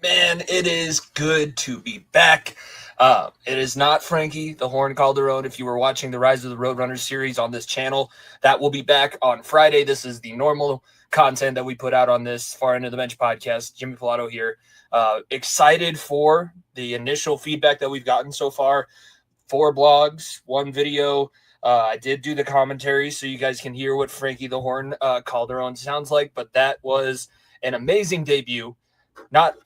Man, it is good to be back. It is not Frankie the Horn Calderon. If you were watching the Rise of the Roadrunners series on this channel, that will be back on Friday. This is the normal content that we put out on this Far End of the Bench podcast. Jimmy Pilato here. Excited for the initial feedback that we've gotten so far. 4 blogs, 1 video. I did do the commentary so you guys can hear what Frankie the Horn Calderon sounds like, but that was an amazing debut. Not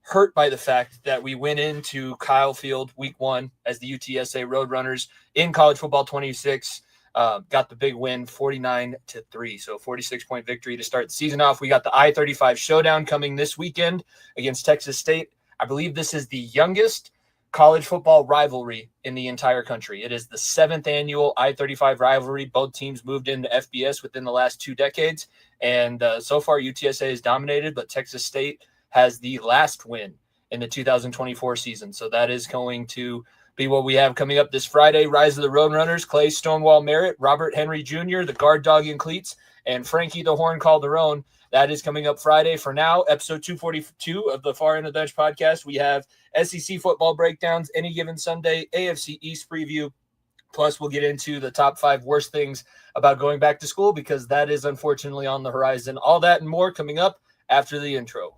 hurt by the fact that we went into Kyle Field week 1 as the UTSA Roadrunners in college football 26. Got the big win 49-3. So 46-point victory to start the season off. We got the I-35 showdown coming this weekend against Texas State. I believe this is the youngest college football rivalry in the entire country. It is the 7th annual I-35 rivalry. Both teams moved into FBS within the last 2 decades. And so far UTSA is dominated, but Texas State has the last win in the 2024 season. So that is going to be what we have coming up this Friday. Rise of the Roadrunners, Clay Stonewall Merritt, Robert Henry Jr., the guard dog in cleats, and Frankie the Horn Calderon. That is coming up Friday. For now, episode 242 of the Far End of the Bench podcast, we have SEC football breakdowns, any given Sunday, AFC East preview. Plus, we'll get into the top 5 worst things about going back to school because that is unfortunately on the horizon. All that and more coming up after the intro.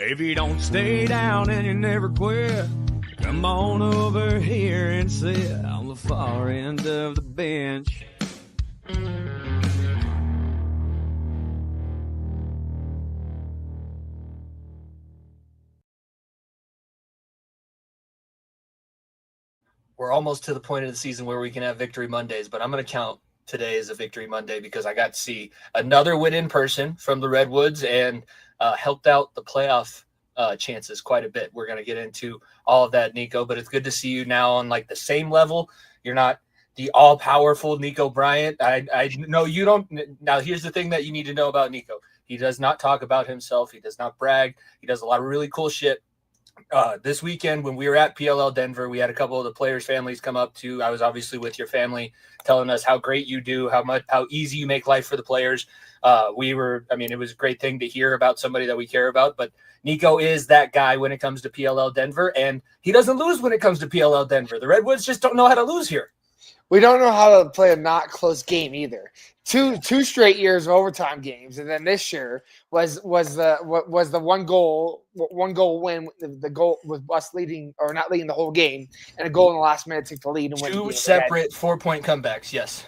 If you don't stay down and you never quit, come on over here and sit on the far end of the bench. We're almost to the point of the season where we can have Victory Mondays, but I'm going to count today as a Victory Monday because I got to see another win in person from the Redwoods and helped out the playoff chances quite a bit. We're going to get into all of that, Nico, but it's good to see you now on like the same level. You're not the all-powerful Nico Bryant. I know you don't. Now, here's the thing that you need to know about Nico. He does not talk about himself. He does not brag. He does a lot of really cool shit. This weekend when we were at PLL Denver, we had a couple of the players' families come up to. I was obviously with your family, telling us how great you do, how easy you make life for the players. It was a great thing to hear about somebody that we care about. But Nico is that guy when it comes to PLL Denver, and he doesn't lose when it comes to PLL Denver. The Redwoods just don't know how to lose here. We don't know how to play a not close game either. Two straight years of overtime games, and then this year was the one goal win. The goal was us leading or not leading the whole game, and a goal in the last minute took the lead and win. 2 separate 4-point comebacks. Yes.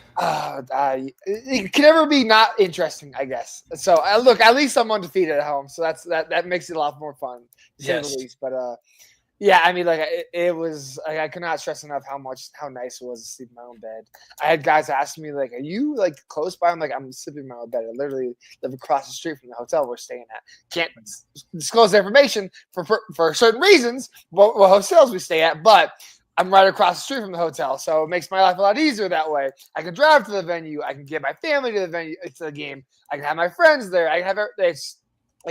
It can never be not interesting, I guess. So look, at least I'm undefeated at home, so that makes it a lot more fun, to say the least. But yeah, I mean, like it was. I could not stress enough how nice it was to sleep in my own bed. I had guys asking me like, "Are you like close by?" I'm like, "I'm sleeping in my own bed. I literally live across the street from the hotel we're staying at. Can't disclose the information for certain reasons. What hotels we stay at, but I'm right across the street from the hotel, so it makes my life a lot easier that way. I can drive to the venue. I can get my family to the venue to the game. I can have my friends there. I can have it's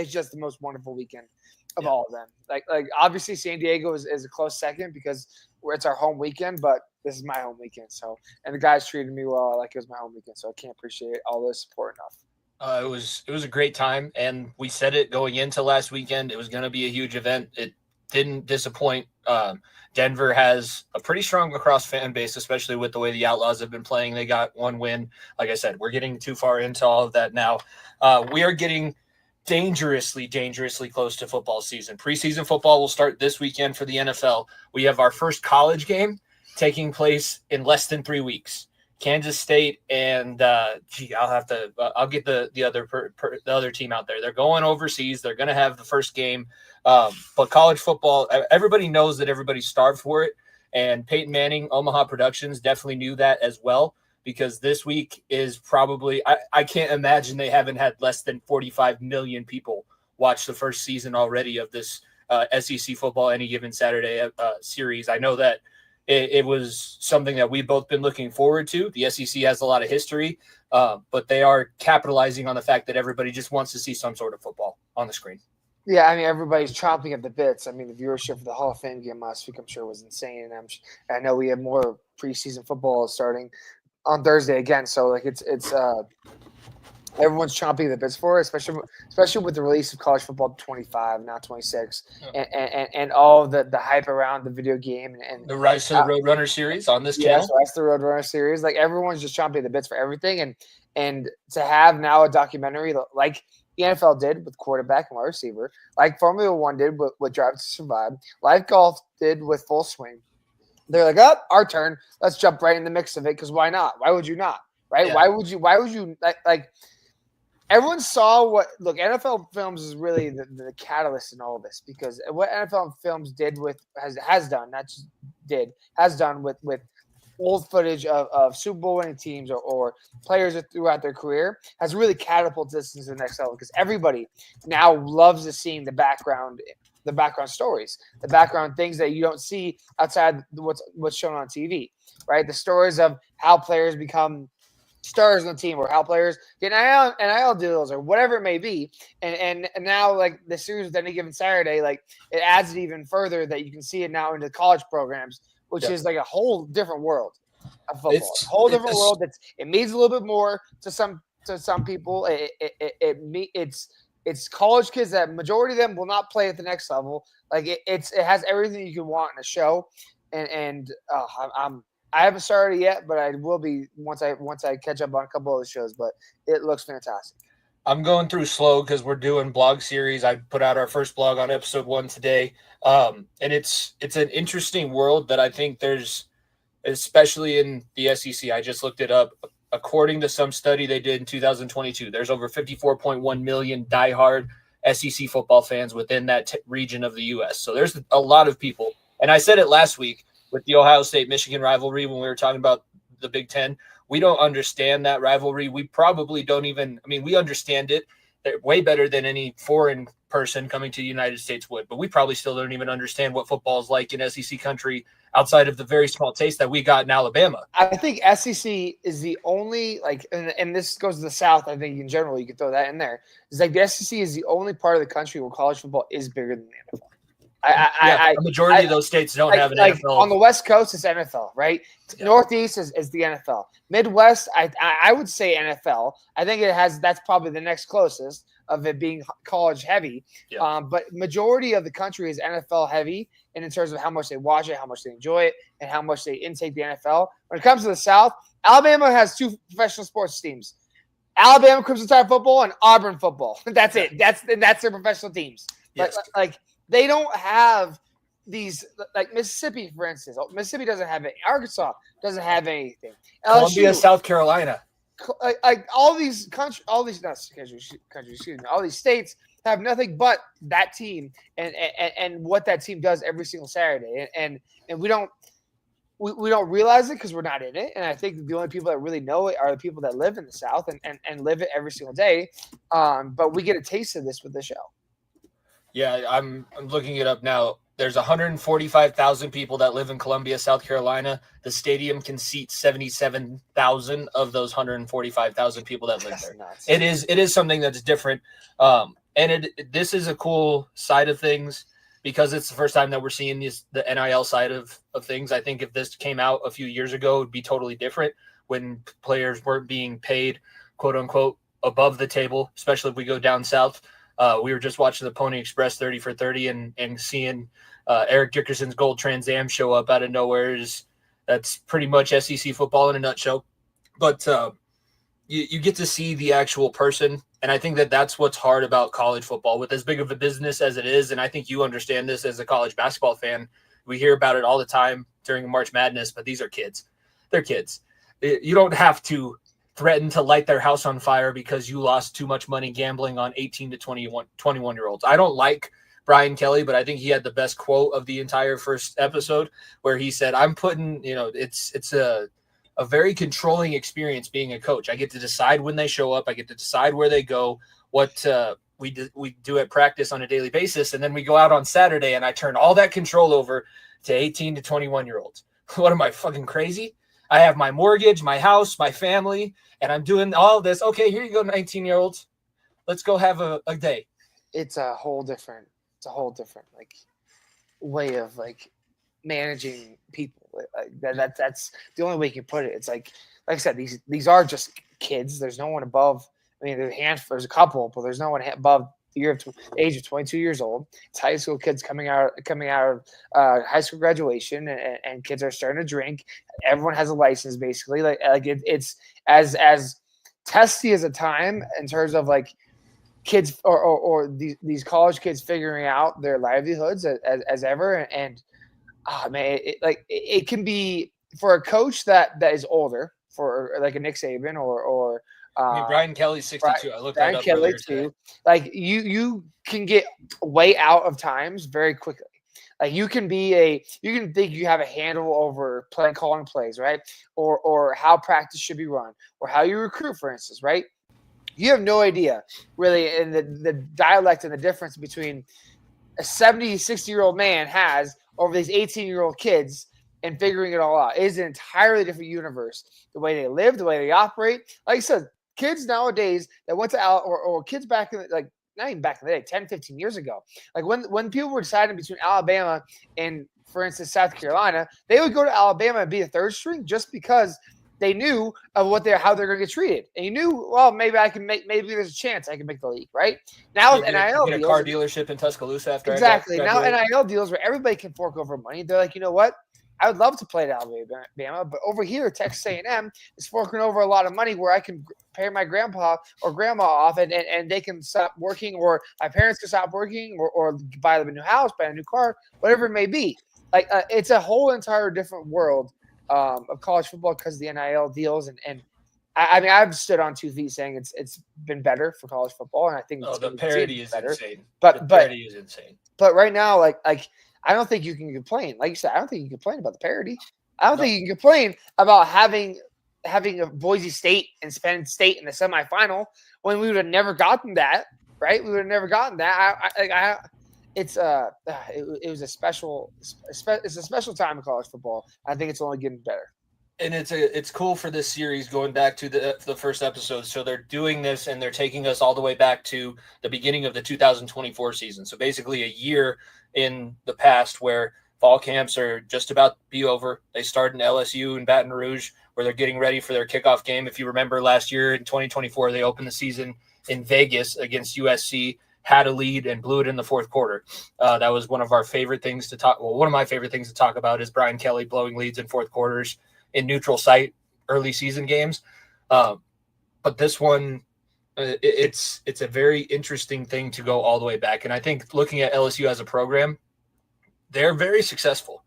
just the most wonderful weekend of all of them. Like obviously San Diego is a close second because it's our home weekend, but this is my home weekend. So, and the guys treated me well, like it was my home weekend. So I can't appreciate all this support enough. It was a great time, and we said it going into last weekend. It was going to be a huge event. It didn't disappoint. Denver has a pretty strong lacrosse fan base, especially with the way the Outlaws have been playing. They got 1 win. Like I said, we're getting too far into all of that now. We are getting dangerously close to football season. Preseason football will start this weekend for the NFL. We have our first college game taking place in less than 3 weeks. Kansas State and I'll get the other team out there. They're going overseas. They're going to have the first game. But college football, everybody knows that everybody's starved for it. And Peyton Manning, Omaha Productions definitely knew that as well, because this week is probably, I can't imagine they haven't had less than 45 million people watch the first season already of this SEC football any given Saturday series. I know that it was something that we've both been looking forward to. The SEC has a lot of history, but they are capitalizing on the fact that everybody just wants to see some sort of football on the screen. Yeah, I mean, everybody's chomping at the bits. I mean, the viewership for the Hall of Fame game last week, I'm sure, was insane. And I know we have more preseason football starting on Thursday again. So like, it's everyone's chomping at the bits for it, especially with the release of college football 25, now 26, and all the hype around the video game and the Rise to the Roadrunner series on this channel. Yes, Rise to the Roadrunner series. Like everyone's just chomping at the bits for everything, and to have now a documentary like the NFL did with quarterback and wide receiver, like Formula One did with Drive to Survive, like golf did with Full Swing. They're like, oh, our turn. Let's jump right in the mix of it because why not? Why would you not? Right? Yeah. Why would you like? Everyone saw what – look, NFL Films is really the catalyst in all of this because what NFL Films did has done with old footage of Super Bowl winning teams or players throughout their career has really catapulted this into the next level because everybody now loves seeing the background stories, the background things that you don't see outside what's shown on TV, right? The stories of how players become – stars on the team or how players get NIL deals or whatever it may be. And now like the series with Any Given Saturday, like it adds it even further that you can see it now into college programs, which is like a whole different world of football. A whole different world it means a little bit more to some people. It's college kids that majority of them will not play at the next level. Like it has everything you can want in a show. I haven't started yet, but I will be once I catch up on a couple of the shows. But it looks fantastic. I'm going through slow because we're doing blog series. I put out our first blog on episode 1 today, and it's an interesting world that I think there's, especially in the SEC. I just looked it up. According to some study they did in 2022, there's over 54.1 million diehard SEC football fans within that region of the U.S. So there's a lot of people, and I said it last week with the Ohio State-Michigan rivalry when we were talking about the Big Ten. We don't understand that rivalry. We probably don't even – I mean, we understand it way better than any foreign person coming to the United States would, but we probably still don't even understand what football is like in SEC country outside of the very small taste that we got in Alabama. I think SEC is the only – like, and this goes to the South, I think in general, you could throw that in there. It's like the SEC is the only part of the country where college football is bigger than the NFL. The majority of those states don't have an NFL. On the West Coast, it's NFL, right? Yeah. Northeast is the NFL. Midwest, I would say NFL. I think that's probably the next closest of it being college heavy. Yeah. But majority of the country is NFL heavy, and in terms of how much they watch it, how much they enjoy it, and how much they intake the NFL. When it comes to the South, Alabama has 2 professional sports teams: Alabama Crimson Tide football and Auburn football. That's it. That's their professional teams. Yes. But like. They don't have these, like Mississippi, for instance. Mississippi doesn't have it. Arkansas doesn't have anything. Columbia, South Carolina. Like all these states have nothing but that team and what that team does every single Saturday. And we don't realize it because we're not in it. And I think the only people that really know it are the people that live in the South and live it every single day. But we get a taste of this with the show. Yeah, I'm looking it up now. There's 145,000 people that live in Columbia, South Carolina. The stadium can seat 77,000 of those 145,000 people that live there. Nuts. It is something that's different. And this is a cool side of things because it's the first time that we're seeing the NIL side of things. I think if this came out a few years ago, it would be totally different when players weren't being paid, quote unquote, above the table, especially if we go down south. We were just watching the Pony Express 30 for 30 and seeing Eric Dickerson's Gold Trans Am show up out of nowhere. That's pretty much SEC football in a nutshell. But you get to see the actual person, and I think that's what's hard about college football with as big of a business as it is, and I think you understand this as a college basketball fan. We hear about it all the time during March Madness, but these are kids. They're kids. You don't have to threaten to light their house on fire because you lost too much money gambling on 18 to 21-year-olds. I don't like Brian Kelly, but I think he had the best quote of the entire first episode where he said, I'm putting, it's a very controlling experience being a coach. I get to decide when they show up. I get to decide where they go, what we do at practice on a daily basis. And then we go out on Saturday and I turn all that control over to 18 to 21-year-olds. What am I, fucking crazy? I have my mortgage, my house, my family, and I'm doing all this. Okay, here you go, 19-year-olds. Let's go have a day. it's a whole different like way of like managing people. That's the only way you can put it. It's like I said, these are just kids. There's no one above. I mean, there's a couple, but there's no one above the age of 22 years old. It's high school kids coming out of high school graduation, and kids are starting to drink. Everyone has a license, basically. It's as testy as a time in terms of like kids or these college kids figuring out their livelihoods as ever. And oh man, it can be for a coach that is older, for like a Nick Saban or I mean, Brian Kelly's 62. I looked Brian that up Kelly earlier too. today. Like you can get way out of times very quickly. Like you can think you have a handle over calling plays, right? Or how practice should be run, or how you recruit, for instance, right? You have no idea really in the dialect and the difference between a 70, 60-year-old man has over these 18-year-old kids and figuring it all out. It is an entirely different universe. The way they live, the way they operate. Like I said, kids nowadays that went to or kids back in the, like not even back in the day, 10, 15 years ago. Like when people were deciding between Alabama and, for instance, South Carolina, they would go to Alabama and be a third string just because they knew of how they're going to get treated. And you knew, well, maybe there's a chance I can make the league, right? Now with NIL get a car dealership in Tuscaloosa after exactly. Now NIL deals where everybody can fork over money. They're like, you know what? I would love to play at Alabama, but over here, Texas A&M is forking over a lot of money where I can pay my grandpa or grandma off, and they can stop working, or my parents can stop working, or buy them a new house, buy a new car, whatever it may be. Like it's a whole entire different world of college football because of the NIL deals, and I mean I've stood on 2 feet saying it's been better for college football, and I think the parity is better. insane. But the parity is insane. But right now, like I don't think you can complain. Like you said, I don't think you can complain about the parity. I don't think you can complain about having a Boise State and Penn State in the semifinal when we would have never gotten that, right? We would have never gotten that. It's a special time in college football. I think it's only getting better. And it's cool for this series going back to the first episode. So they're doing this and they're taking us all the way back to the beginning of the 2024 season. So basically a year in the past where fall camps are just about to be over. They start in LSU and Baton Rouge where they're getting ready for their kickoff game. If you remember last year in 2024, they opened the season in Vegas against USC, had a lead and blew it in the fourth quarter. That was one of our favorite things to talk. Well, one of my favorite things to talk about is Brian Kelly blowing leads in fourth quarters in neutral site early season games. But this one, it's a very interesting thing to go all the way back. And I think looking at LSU as a program, they're very successful.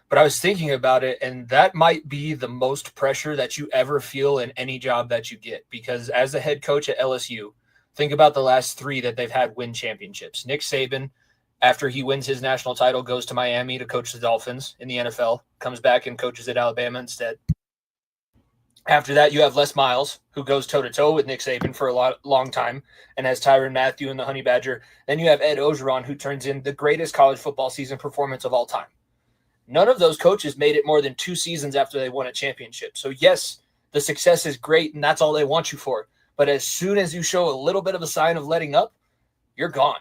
But I was thinking about it, and that might be the most pressure that you ever feel in any job that you get. Because as the head coach at LSU, think about the last 3 that they've had win championships. Nick Saban, after he wins his national title, goes to Miami to coach the Dolphins in the NFL, comes back and coaches at Alabama instead. After that, you have Les Miles, who goes toe-to-toe with Nick Saban for a long time and has Tyrann Mathieu and the Honey Badger. Then you have Ed Orgeron, who turns in the greatest college football season performance of all time. None of those coaches made it more than 2 seasons after they won a championship. So, yes, the success is great, and that's all they want you for. But as soon as you show a little bit of a sign of letting up, you're gone.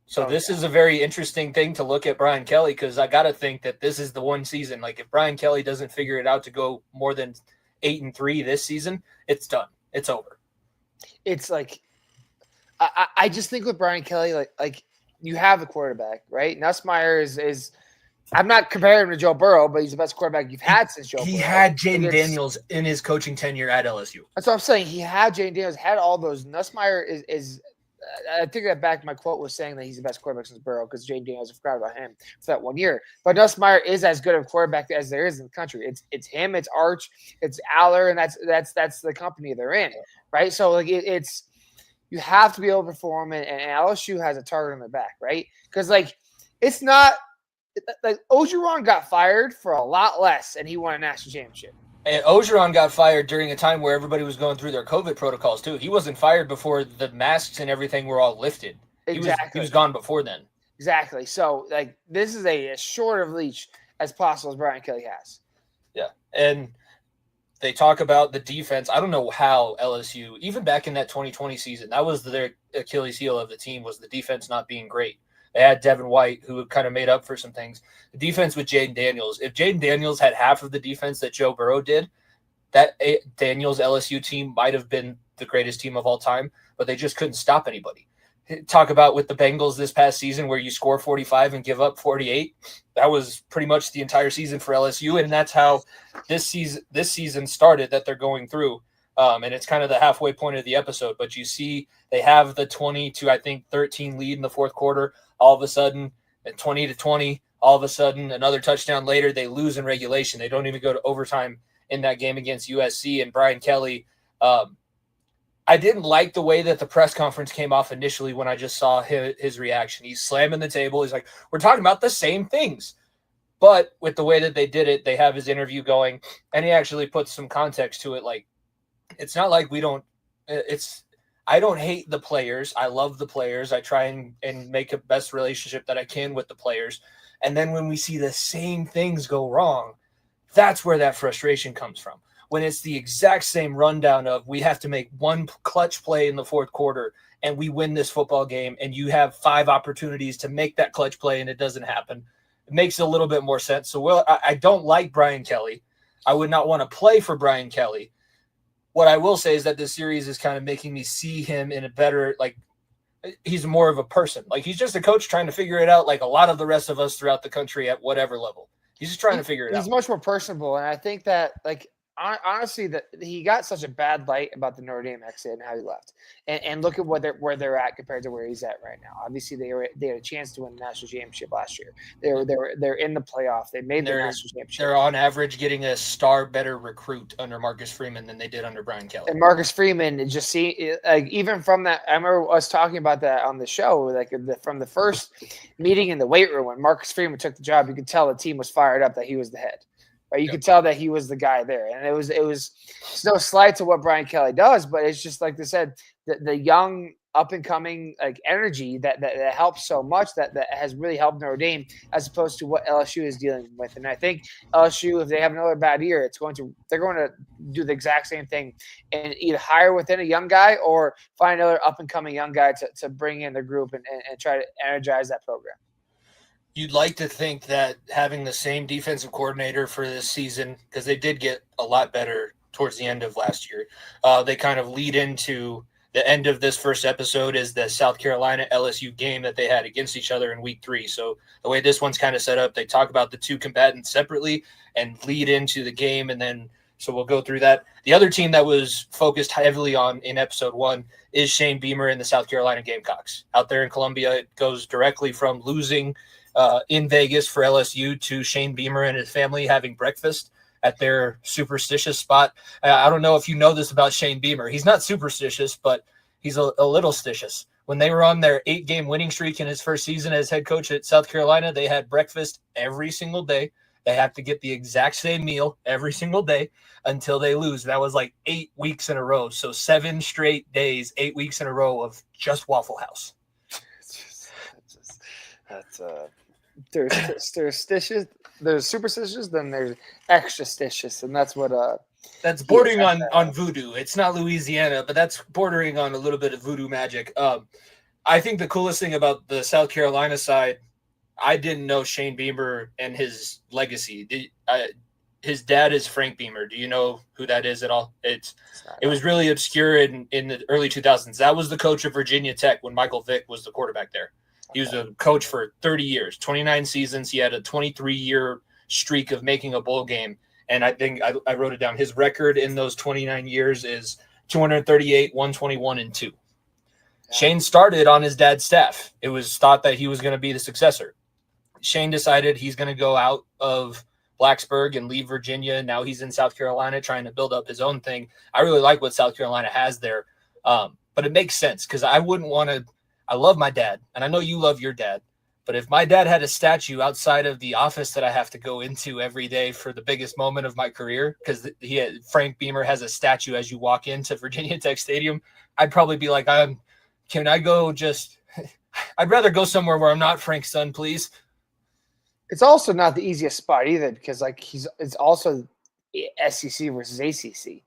So this is a very interesting thing to look at Brian Kelly, because I got to think that this is the one season. Like if Brian Kelly doesn't figure it out to go more than 8-3 this season, it's done. It's over. It's like I just think with Brian Kelly, like you have a quarterback, right? Nussmeier is I'm not comparing him to Joe Burrow, but he's the best quarterback you've had since Joe Burrow. He had Jaden Daniels in his coaching tenure at LSU. That's what I'm saying. He had Jaden Daniels, had all those. Nussmeier is I take that back. My quote was saying that he's the best quarterback since Burrow because Jaden Daniels, I forgot about him for that 1 year. But Nussmeier is as good of a quarterback as there is in the country. It's him, it's Arch, it's Aller, and that's the company they're in, right? So like it's you have to be able to perform, and LSU has a target on their back, right? Because like it's not like Orgeron got fired for a lot less, and he won a national championship. And Orgeron got fired during a time where everybody was going through their COVID protocols too. He wasn't fired before the masks and everything were all lifted. Exactly. He was gone before then. Exactly. So like this is as short of leash as possible as Brian Kelly has. Yeah. And they talk about the defense. I don't know how LSU, even back in that 2020 season, that was their Achilles heel of the team, was the defense not being great. They had Devin White, who kind of made up for some things. The defense with Jaden Daniels. If Jaden Daniels had half of the defense that Joe Burrow did, that Daniels LSU team might have been the greatest team of all time, but they just couldn't stop anybody. Talk about with the Bengals this past season where you score 45 and give up 48. That was pretty much the entire season for LSU, and that's how this season started that they're going through. And it's kind of the halfway point of the episode, but you see they have the 20 to, I think, 13 lead in the fourth quarter. All of a sudden, at 20 to 20, all of a sudden, another touchdown later, they lose in regulation. They don't even go to overtime in that game against USC. And Brian Kelly, I didn't like the way that the press conference came off initially when I just saw his reaction. He's slamming the table. He's like, we're talking about the same things. But with the way that they did it, they have his interview going, and he actually puts some context to it. Like, it's not like I don't hate the players. I love the players. I try and make a best relationship that I can with the players. And then when we see the same things go wrong, that's where that frustration comes from. When it's the exact same rundown of we have to make one clutch play in the fourth quarter and we win this football game, and you have 5 opportunities to make that clutch play and it doesn't happen, it makes a little bit more sense. So, I don't like Brian Kelly. I would not want to play for Brian Kelly. What I will say is that this series is kind of making me see him in a better, like, he's more of a person. Like, he's just a coach trying to figure it out, like a lot of the rest of us throughout the country at whatever level. He's just trying to figure it out. He's much more personable, and I think that, like, honestly, that he got such a bad light about the Notre Dame exit and how he left, and look at where they're at compared to where he's at right now. Obviously, they had a chance to win the national championship last year. They're in the playoff. They made the national championship. They're on average getting a better recruit under Marcus Freeman than they did under Brian Kelly. And Marcus Freeman, just even from that, I remember us talking about that on the show. Like from the first meeting in the weight room when Marcus Freeman took the job, you could tell the team was fired up that he was the head. Right? You could tell that he was the guy there, and it was it's no slight to what Brian Kelly does, but it's just like they said, the young up and coming like energy that helps so much that has really helped Notre Dame as opposed to what LSU is dealing with. And I think LSU, if they have another bad year, they're going to do the exact same thing and either hire within a young guy or find another up and coming young guy to bring in the group and try to energize that program. You'd like to think that having the same defensive coordinator for this season, because they did get a lot better towards the end of last year, they kind of lead into the end of this first episode is the South Carolina LSU game that they had against each other in week 3. So the way this one's kind of set up, they talk about the two combatants separately and lead into the game. And then, so we'll go through that. The other team that was focused heavily on in episode 1 is Shane Beamer and the South Carolina Gamecocks. Out there in Columbia, it goes directly from losing in Vegas for LSU to Shane Beamer and his family having breakfast at their superstitious spot. I don't know if you know this about Shane Beamer. He's not superstitious, but he's a little stitious. When they were on their 8-game winning streak in his first season as head coach at South Carolina, they had breakfast every single day. They have to get the exact same meal every single day until they lose. That was like 8 weeks in a row. So 7 straight days, 8 weeks in a row of just Waffle House. There's stitious, there's superstitious, then there's extra stitious, and that's what that's bordering on voodoo. It's not Louisiana, but that's bordering on a little bit of voodoo magic. I think the coolest thing about the South Carolina side, I didn't know Shane Beamer and his legacy. His dad is Frank Beamer. Do you know who that is at all? It was really obscure in the early 2000s. That was the coach of Virginia Tech when Michael Vick was the quarterback there. He was a coach for 30 years, 29 seasons. He had a 23-year streak of making a bowl game. And I think I wrote it down. His record in those 29 years is 238, 121, and 2. Yeah. Shane started on his dad's staff. It was thought that he was going to be the successor. Shane decided he's going to go out of Blacksburg and leave Virginia. Now he's in South Carolina trying to build up his own thing. I really like what South Carolina has there. But it makes sense because I wouldn't want to – I love my dad, and I know you love your dad, but if my dad had a statue outside of the office that I have to go into every day for the biggest moment of my career, because Frank Beamer has a statue as you walk into Virginia Tech Stadium, I'd probably be like, can I go I'd rather go somewhere where I'm not Frank's son, please. It's also not the easiest spot either because it's also SEC versus ACC.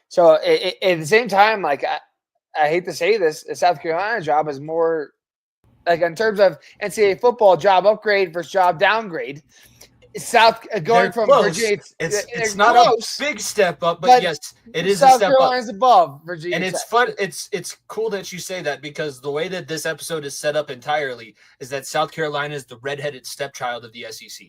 So at the same time, like I hate to say this, the South Carolina job is more like in terms of NCAA football job upgrade versus job downgrade. Going from close. Virginia, It's not close, a big step up, but yes, it is South a step Carolina's up. above Virginia. And it's fun. It's cool that you say that, because the way that this episode is set up entirely is that South Carolina is the redheaded stepchild of the SEC.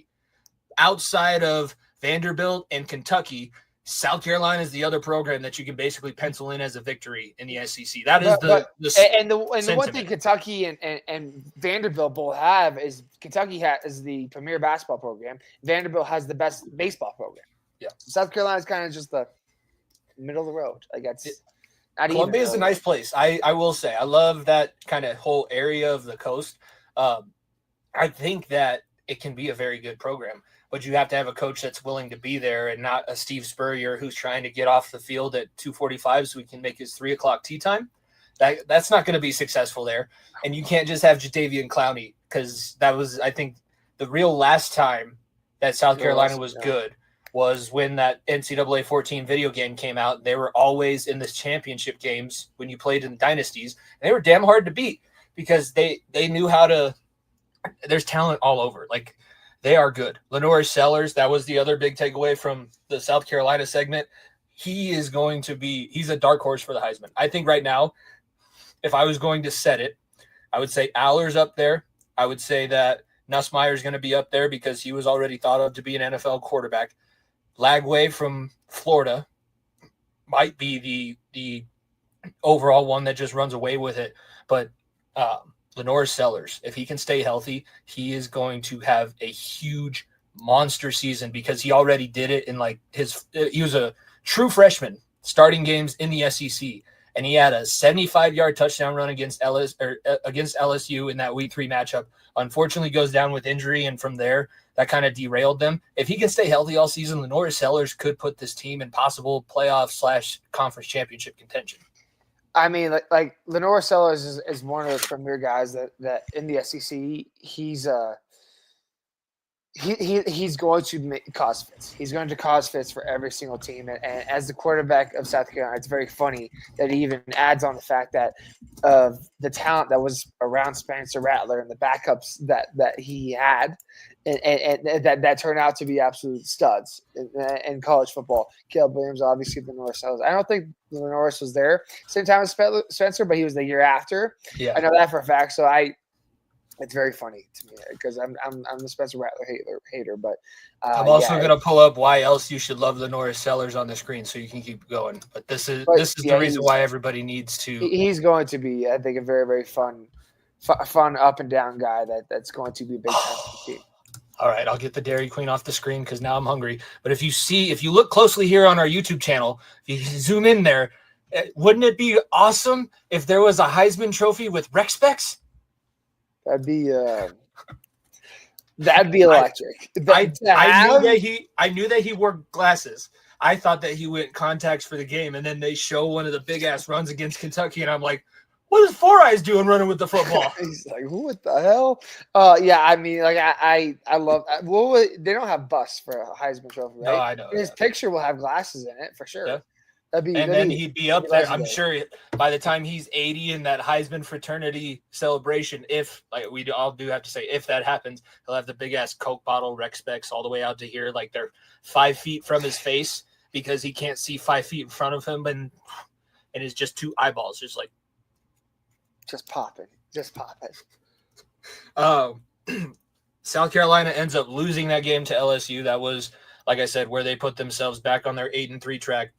Outside of Vanderbilt and Kentucky, South Carolina is the other program that you can basically pencil in as a victory in the SEC. That is the one thing Kentucky and Vanderbilt both have is Kentucky is the premier basketball program. Vanderbilt has the best baseball program. Yeah, South Carolina is kind of just the middle of the road. Like Columbia is a nice place. I will say I love that kind of whole area of the coast. I think that it can be a very good program. But you have to have a coach that's willing to be there and not a Steve Spurrier who's trying to get off the field at 2:45 so he can make his 3:00 tea time. That's not going to be successful there. And you can't just have Jadeveon Clowney, because that was, I think, the real last time that South Carolina was good was when that NCAA 14 video game came out. They were always in the championship games when you played in the dynasties. And they were damn hard to beat because they knew how to – there's talent all over. Like, they are good. Lenore Sellers, that was the other big takeaway from the South Carolina segment. He's a dark horse for the Heisman. I think right now, if I was going to set it, I would say Aller's up there. I would say that Nussmeier's going to be up there because he was already thought of to be an NFL quarterback. Lagway from Florida might be the overall one that just runs away with it. But Lenore Sellers, if he can stay healthy, he is going to have a huge monster season, because he already did it in he was a true freshman starting games in the SEC, and he had a 75-yard touchdown run against LSU in that Week 3 matchup. Unfortunately, goes down with injury, and from there, that kind of derailed them. If he can stay healthy all season, Lenore Sellers could put this team in possible playoff / conference championship contention. I mean, like Lenore Sellers is one of the premier guys that in the SEC, he's going to cause fits. He's going to cause fits for every single team. And as the quarterback of South Carolina, it's very funny that he even adds on the fact that the talent that was around Spencer Rattler and the backups that he had, and that turned out to be absolute studs in college football. Caleb Williams, obviously, Lenore Sellers. I don't think Lenore was there same time as Spencer, but he was the year after. Yeah, I know that for a fact. So it's very funny to me because I'm the Spencer Rattler hater, but I'm also going to pull up why else you should love Lenore Sellers on the screen so you can keep going. But this is the reason why everybody needs to. He's going to be, I think, a very, very fun up and down guy that's going to be a big time for the team. All right, I'll get the Dairy Queen off the screen because now I'm hungry. But if you look closely here on our YouTube channel, if you zoom in there, wouldn't it be awesome if there was a Heisman Trophy with rec specs? That'd be electric. I knew that he wore glasses. I thought that he went contacts for the game, and then they show one of the big ass runs against Kentucky, and I'm like, what is Four Eyes doing running with the football? He's like, what the hell? Yeah, I mean, like I love. They don't have busts for a Heisman Trophy, right? No, I know. His picture will have glasses in it for sure. Yeah. He'd be up there. I'm sure by the time he's 80 in that Heisman fraternity celebration, if we all do have to say, if that happens, he'll have the big ass Coke bottle rec specs all the way out to here, like they're 5 feet from his face because he can't see 5 feet in front of him, and it's just two eyeballs, just popping. South Carolina ends up losing that game to LSU. That was, like I said, where they put themselves back on their 8-3 track.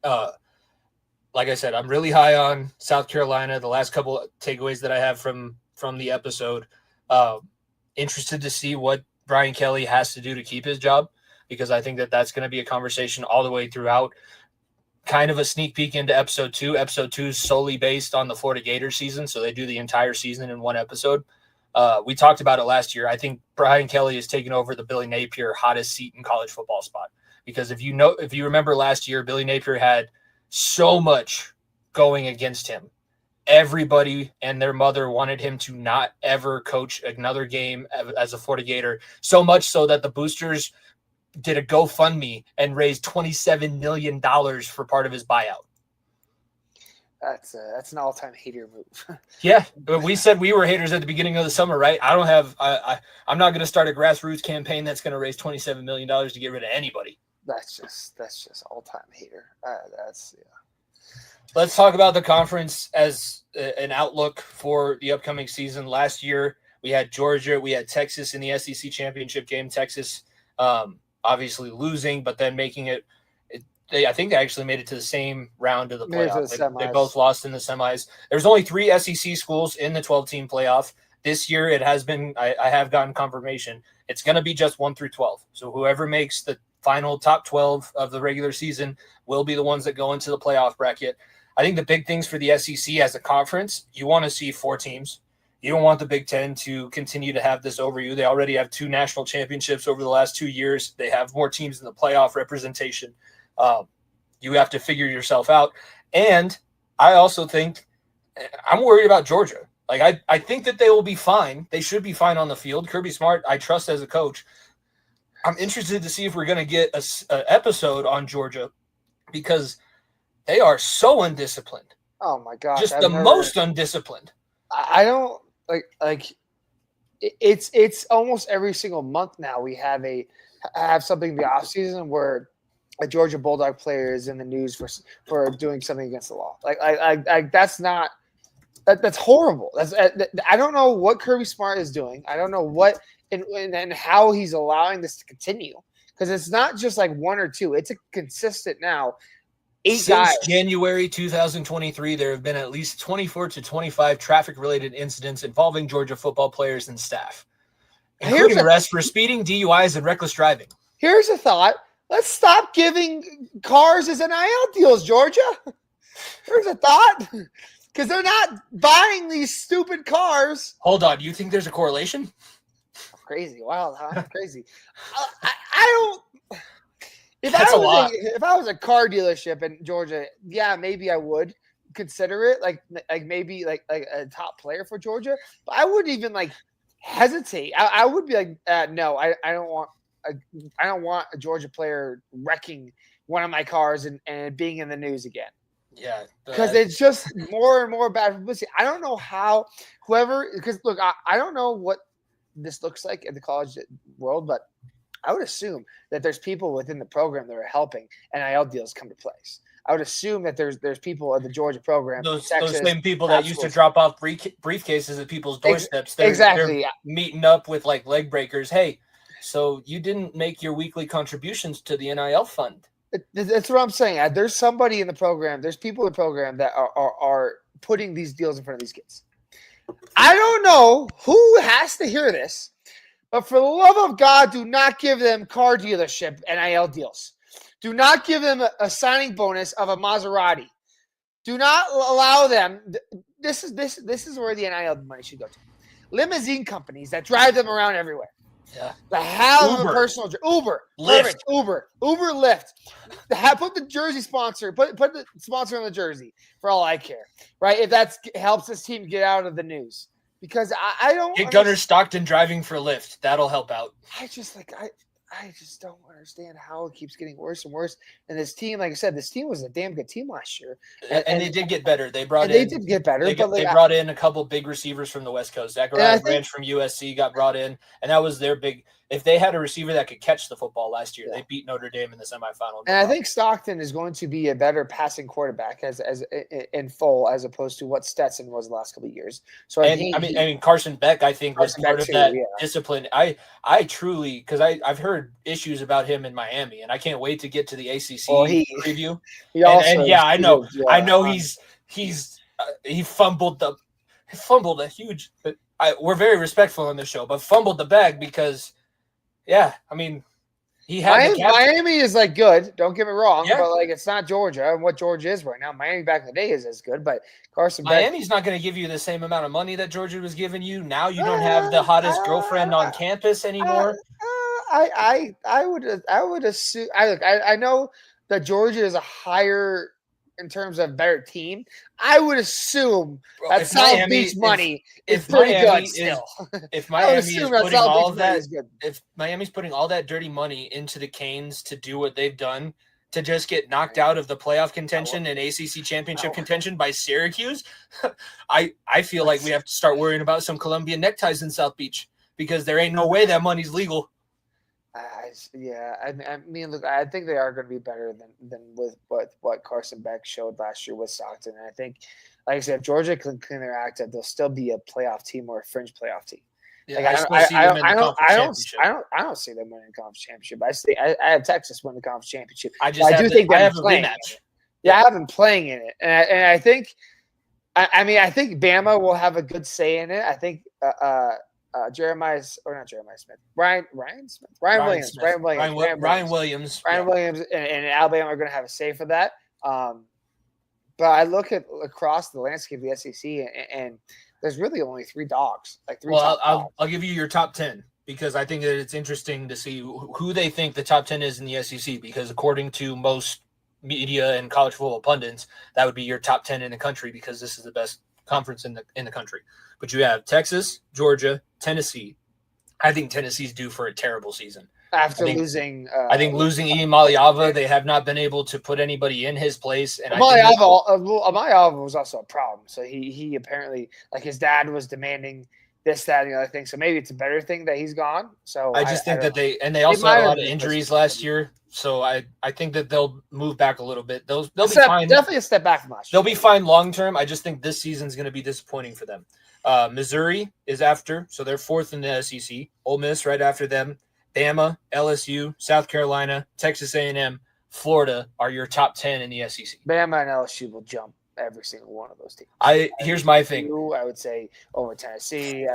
Like I said, I'm really high on South Carolina. The last couple of takeaways that I have from the episode, interested to see what Brian Kelly has to do to keep his job, because I think that that's going to be a conversation all the way throughout. Kind of a sneak peek into episode 2. Episode 2 is solely based on the Florida Gators season, so they do the entire season in one episode. We talked about it last year. I think Brian Kelly is taking over the Billy Napier hottest seat in college football spot. Because if you remember last year, Billy Napier had so much going against him. Everybody and their mother wanted him to not ever coach another game as a Florida Gator, so much so that the boosters did a GoFundMe and raised $27 million for part of his buyout. That's an all-time hater move. Yeah, but we said we were haters at the beginning of the summer, right? I'm not going to start a grassroots campaign that's going to raise $27 million to get rid of anybody. That's just all-time hater. Let's talk about the conference as an outlook for the upcoming season. Last year, we had Georgia, we had Texas in the SEC championship game. Texas obviously losing, but then making it. I think they actually made it to the same round of the playoff. They both lost in the semis. There's only 3 SEC schools in the 12-team playoff. This year, it has been, I have gotten confirmation, it's going to be just 1 through 12. So whoever makes the final top 12 of the regular season will be the ones that go into the playoff bracket. I think the big things for the SEC as a conference, you want to see 4 teams. You don't want the Big Ten to continue to have this over you. They already have 2 national championships over the last 2 years. They have more teams in the playoff representation. You have to figure yourself out. And I also think I'm worried about Georgia. Like, I think that they will be fine. They should be fine on the field. Kirby Smart, I trust as a coach. I'm interested to see if we're going to get an episode on Georgia because they are so undisciplined. Oh, my gosh. Just most undisciplined. I don't like it's almost every single month now we have something in the offseason where a Georgia Bulldog player is in the news for doing something against the law. Like that's horrible. I don't know what Kirby Smart is doing. I don't know what and how he's allowing this to continue because it's not just like 1 or 2. It's a consistent now. 8 Since guys. January 2023, there have been at least 24 to 25 traffic-related incidents involving Georgia football players and staff, including arrests for speeding, DUIs, and reckless driving. Here's a thought. Let's stop giving cars as NIL deals, Georgia. There's a thought. Because they're not buying these stupid cars. Hold on. You think there's a correlation? Crazy. Wow. Huh? Crazy. I don't. If I was a car dealership in Georgia, yeah, maybe I would consider it like maybe like a top player for Georgia. But I wouldn't even like hesitate. I would be like, no, I don't want. I don't want a Georgia player wrecking one of my cars and being in the news again. Yeah, because it's just more and more bad publicity. I don't know how because look, I don't know what this looks like in the college world, but I would assume that there's people within the program that are helping NIL deals come to place. I would assume that there's people at the Georgia program. Those same people that used to drop off briefcases at people's doorsteps. Exactly. They're meeting up with like leg breakers. Hey, so you didn't make your weekly contributions to the NIL fund. That's what I'm saying. There's somebody in the program. There's people in the program that are putting these deals in front of these kids. I don't know who has to hear this, but for the love of God, do not give them car dealership NIL deals. Do not give them a signing bonus of a Maserati. Do not allow them. This is where the NIL money should go to. Limousine companies that drive them around everywhere. Yeah. The have a personal Uber, Lyft. Uber, Lyft. Put the jersey sponsor, put the sponsor on the jersey for all I care, right? If that helps this team get out of the news, because I don't get Gunnar Stockton driving for Lyft. That'll help out. I just don't understand how it keeps getting worse and worse. And this team, like I said, this team was a damn good team last year, and they did get better. They did get better. They brought in a couple big receivers from the West Coast. Zachariah Branch from USC got brought in, and that was their big. If they had a receiver that could catch the football last year, they beat Notre Dame in the semifinal. And I think Stockton is going to be a better passing quarterback as in full as opposed to what Stetson was the last couple of years. So I mean Carson Beck, I think was part of that discipline. I truly, because I've heard issues about him in Miami, and I can't wait to get to the ACC preview. I know he fumbled a huge. We're very respectful on this show, but fumbled the bag because. Yeah, I mean, he had Miami is like good. Don't get me wrong, but like it's not Georgia and what Georgia is right now. Miami back in the day is as good, but Miami's not going to give you the same amount of money that Georgia was giving you. Now you don't have the hottest girlfriend on campus anymore. I would assume. I know that Georgia is a higher in terms of better team, I would assume that if South Miami- Beach money is if pretty Miami good is- still. If I would Miami is assume that putting South all Beach of money that, is good. if Miami's putting all that dirty money into the Canes to do what they've done to just get knocked out of the playoff contention and ACC championship contention by Syracuse, I feel like we have to start worrying about some Colombian neckties in South Beach because there ain't no way that money's legal. I mean, look, I think they are going to be better than with what Carson Beck showed last year with Stockton. And I think, like I said, if Georgia can clean their act up, they'll still be a playoff team or a fringe playoff team. Yeah, like, I don't see them winning the conference championship. I have Texas win the conference championship. I think I have a rematch. Yeah, I have them playing in it, and I think, I Bama will have a good say in it. I think Ryan Williams and Alabama are going to have a say for that. But I look at across the landscape of the SEC, and there's really only three dogs. I'll give you your top 10 because I think that it's interesting to see who they think the top 10 is in the SEC. Because according to most media and college football pundits, that would be your top 10 in the country because this is the best conference in the country. But you have Texas, Georgia, Tennessee. I think Tennessee's due for a terrible season. Losing Ian Maliava, they have not been able to put anybody in his place. And Maliava was also a problem. So he apparently, like, his dad was demanding this, that, and the other thing. So maybe it's a better thing that he's gone. So I think they also had a lot of injuries last year. So I think that they'll move back a little bit. They'll be fine. Definitely a step back from last year. They'll be fine long term. I just think this season's going to be disappointing for them. Missouri is after, so they're fourth in the SEC. Ole Miss right after them. Bama, LSU, South Carolina, Texas A&M, Florida are your top 10 in the SEC. Bama and LSU will jump every single one of those teams. Here's my thing. I would say over Tennessee.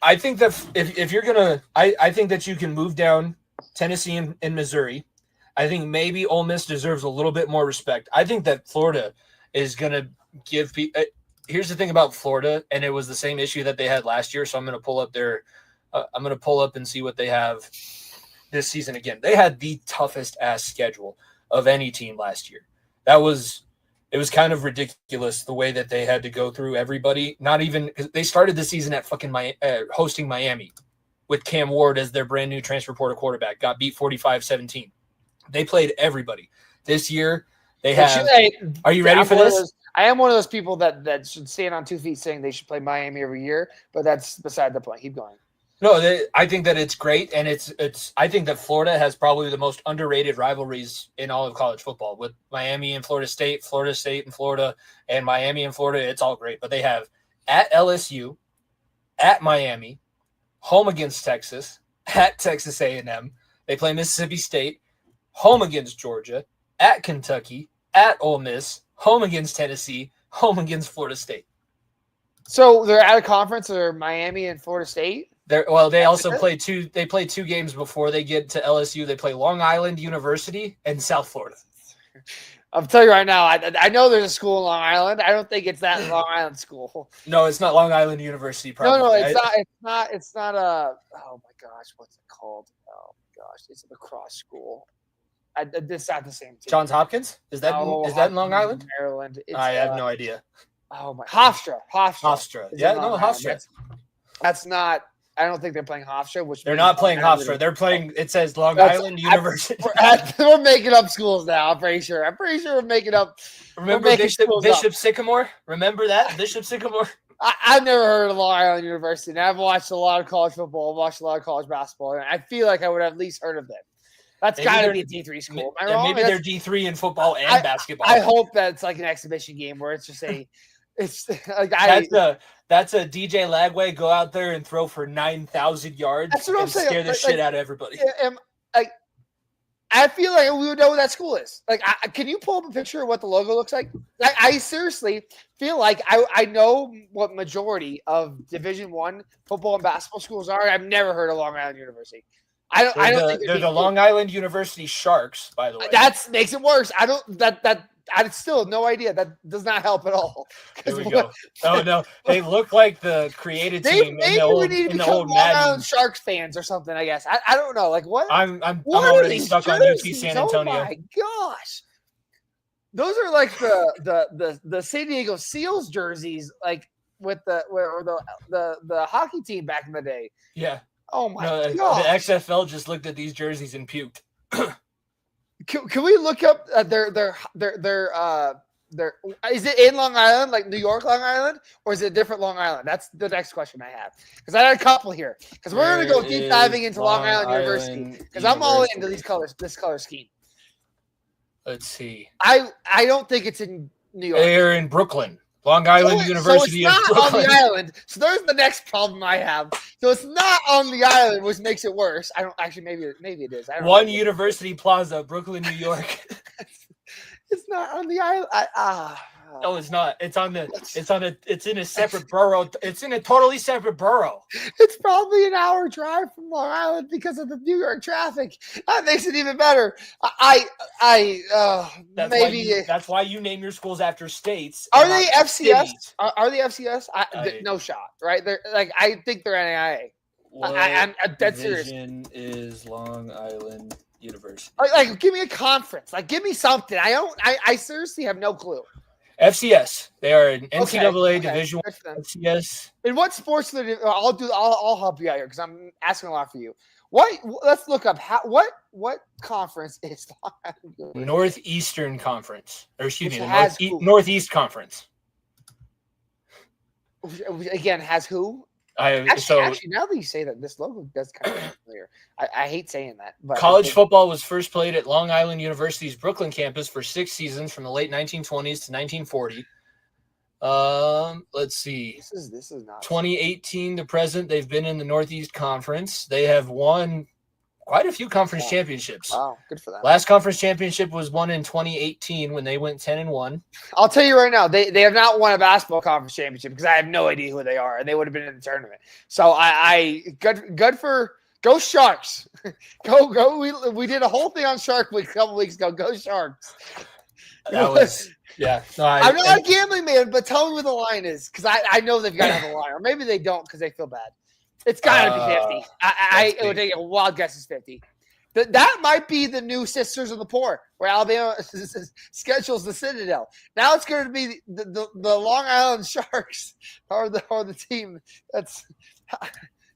I think that if you're gonna, I think that you can move down Tennessee and Missouri. I think maybe Ole Miss deserves a little bit more respect. I think that Florida is gonna give people. Here's the thing about Florida, and it was the same issue that they had last year. So I'm gonna pull up I'm going to pull up and see what they have this season again. They had the toughest ass schedule of any team last year. It was kind of ridiculous the way that they had to go through everybody. Not even – they started the season at fucking hosting Miami with Cam Ward as their brand new transfer portal quarterback. Got beat 45-17. They played everybody. This year they have – are you ready for this? I am one of those people that should stand on 2 feet saying they should play Miami every year, but that's beside the point. Keep going. No, I think that it's great, and it's. I think that Florida has probably the most underrated rivalries in all of college football with Miami and Florida State and Florida, and Miami and Florida. It's all great, but they have at LSU, at Miami, home against Texas, at Texas A&M. They play Mississippi State, home against Georgia, at Kentucky, at Ole Miss, home against Tennessee, home against Florida State. So they're out of conference, or Miami and Florida State. They also play two. They play 2 games before they get to LSU. They play Long Island University and South Florida. I'm telling you right now, I know there's a school in Long Island. I don't think it's that Long Island school. No, it's not Long Island University. Probably. No, it's not a. Oh my gosh, what's it called? Oh my gosh, it's a lacrosse school. It's not the same team. Johns Hopkins? Is that in Long Island? Maryland. I have no idea. Oh my, Hofstra. Yeah, no, Hofstra. That's not. I don't think they're playing Hofstra. Which they're not playing Hofstra. They're playing. It says Long Island University. We're making up schools now. I'm pretty sure we're making up. Remember Bishop Sycamore? Remember that Bishop Sycamore? I've never heard of Long Island University, and I've watched a lot of college football, watched a lot of college basketball, and I feel like I would have at least heard of them. That's got to be a D3 school. Am I wrong? Maybe they're D3 in football and basketball. I hope that's like an exhibition game where it's just it's like that's a DJ Lagway go out there and throw for 9,000 yards and scare the shit out of everybody. I feel like we would know what that school is. Like, can you pull up a picture of what the logo looks like? I seriously feel like I know what majority of Division I football and basketball schools are. I've never heard of Long Island University. I don't think they're the Long Island University Sharks, by the way. That makes it worse. I still have no idea. That does not help at all. There we go. Oh no, they look like the created team in the old Madden. Long Sharks fans or something. I guess I don't know. Like what? I'm already stuck on UT San Antonio. Oh my gosh! Those are like the San Diego Seals jerseys, like with the hockey team back in the day. Yeah. Oh my god. The XFL just looked at these jerseys and puked. Can we look up their is it in Long Island, like New York, Long Island, or is it a different Long Island? That's the next question I have, because I had a couple here. Because we're going to go deep diving into Long Island University, because I'm all into these colors, this color scheme. Let's see. I don't think it's in New York. They're in Brooklyn. Long Island University. So it's not on the island. So there's the next problem I have. So it's not on the island, which makes it worse. I don't actually. Maybe it is. I don't One know. University Plaza, Brooklyn, New York. It's not on the island. No, it's not. It's in a separate borough. It's in a totally separate borough. It's probably an hour drive from Long Island because of the New York traffic. That makes it even better. That's why you name your schools after states. Are they FCS? Are they FCS? No shot, right? They're like, I think they're NAIA. I'm dead serious. Division is Long Island University. Like, give me a conference. Like, give me something. I seriously have no clue. FCS. They are an NCAA Division I FCS. In what sports do they do? I'll help you out here because I'm asking a lot for you. Let's look up what conference is Long Island University? Northeastern Conference, or excuse me, the Northeast Conference. Again, has who? Actually, now that you say that, this logo does kind of familiar. I hate saying that. But college football was first played at Long Island University's Brooklyn campus for 6 seasons from the late 1920s to 1940. Let's see. This is not 2018 to present. They've been in the Northeast Conference. They have won quite a few conference championships. Wow, good for them. Last conference championship was won in 2018 when they went 10-1. I'll tell you right now, they have not won a basketball conference championship because I have no idea who they are, and they would have been in the tournament. So go Sharks. Go. We did a whole thing on Shark Week a couple weeks ago. Go Sharks. That was yeah. No, I'm not a gambling man, but tell me where the line is, because I know they've got to have a line, or maybe they don't because they feel bad. It's got to be 50. It would take a wild guess is 50. That might be the new Sisters of the Poor, where Alabama schedules the Citadel. Now it's going to be the Long Island Sharks or the team. That's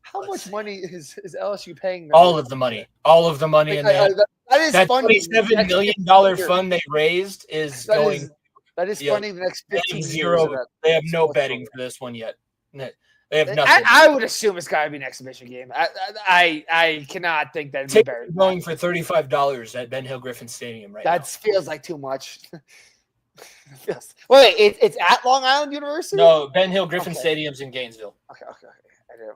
how much money is LSU paying them? All of the money, and that is funny. $27 million fund they raised is going. That is funny. The next 15 years. They have no betting for this one yet. They have nothing. I would assume it's got to be an exhibition game. I cannot think that it'd be better. Going for $35 at Ben Hill Griffin Stadium right now. That feels like too much. Wait, it's at Long Island University? No, Ben Hill Griffin Stadium's in Gainesville. Okay.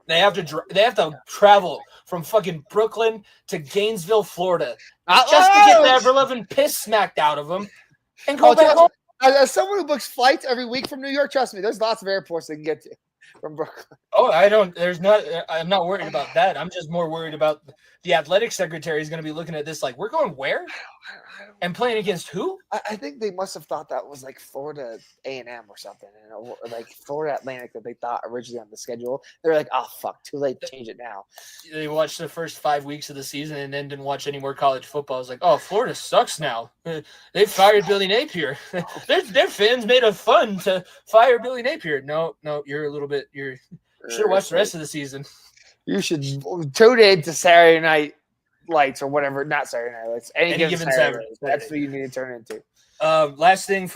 They have to travel from fucking Brooklyn to Gainesville, Florida, just to get the ever-loving piss smacked out of them and go back home. As someone who books flights every week from New York, trust me, there's lots of airports they can get to from Brooklyn. Oh, I'm not worried about that. I'm just more worried about the athletic secretary is going to be looking at this like, we're going where? And playing against who? I think they must have thought that was like Florida A&M or something, or like Florida Atlantic that they thought originally on the schedule. They were like, oh, fuck, too late to change it now. They watched the first 5 weeks of the season and then didn't watch any more college football. I was like, oh, Florida sucks now. They fired Billy Napier. Their fans made it fun to fire Billy Napier. No, you're a little bit – you should have watched the rest of the season. You should tune in to Saturday Night Lights or whatever, not Saturday Night Lights. Any given Saturday. That's what you need to turn into. Last thing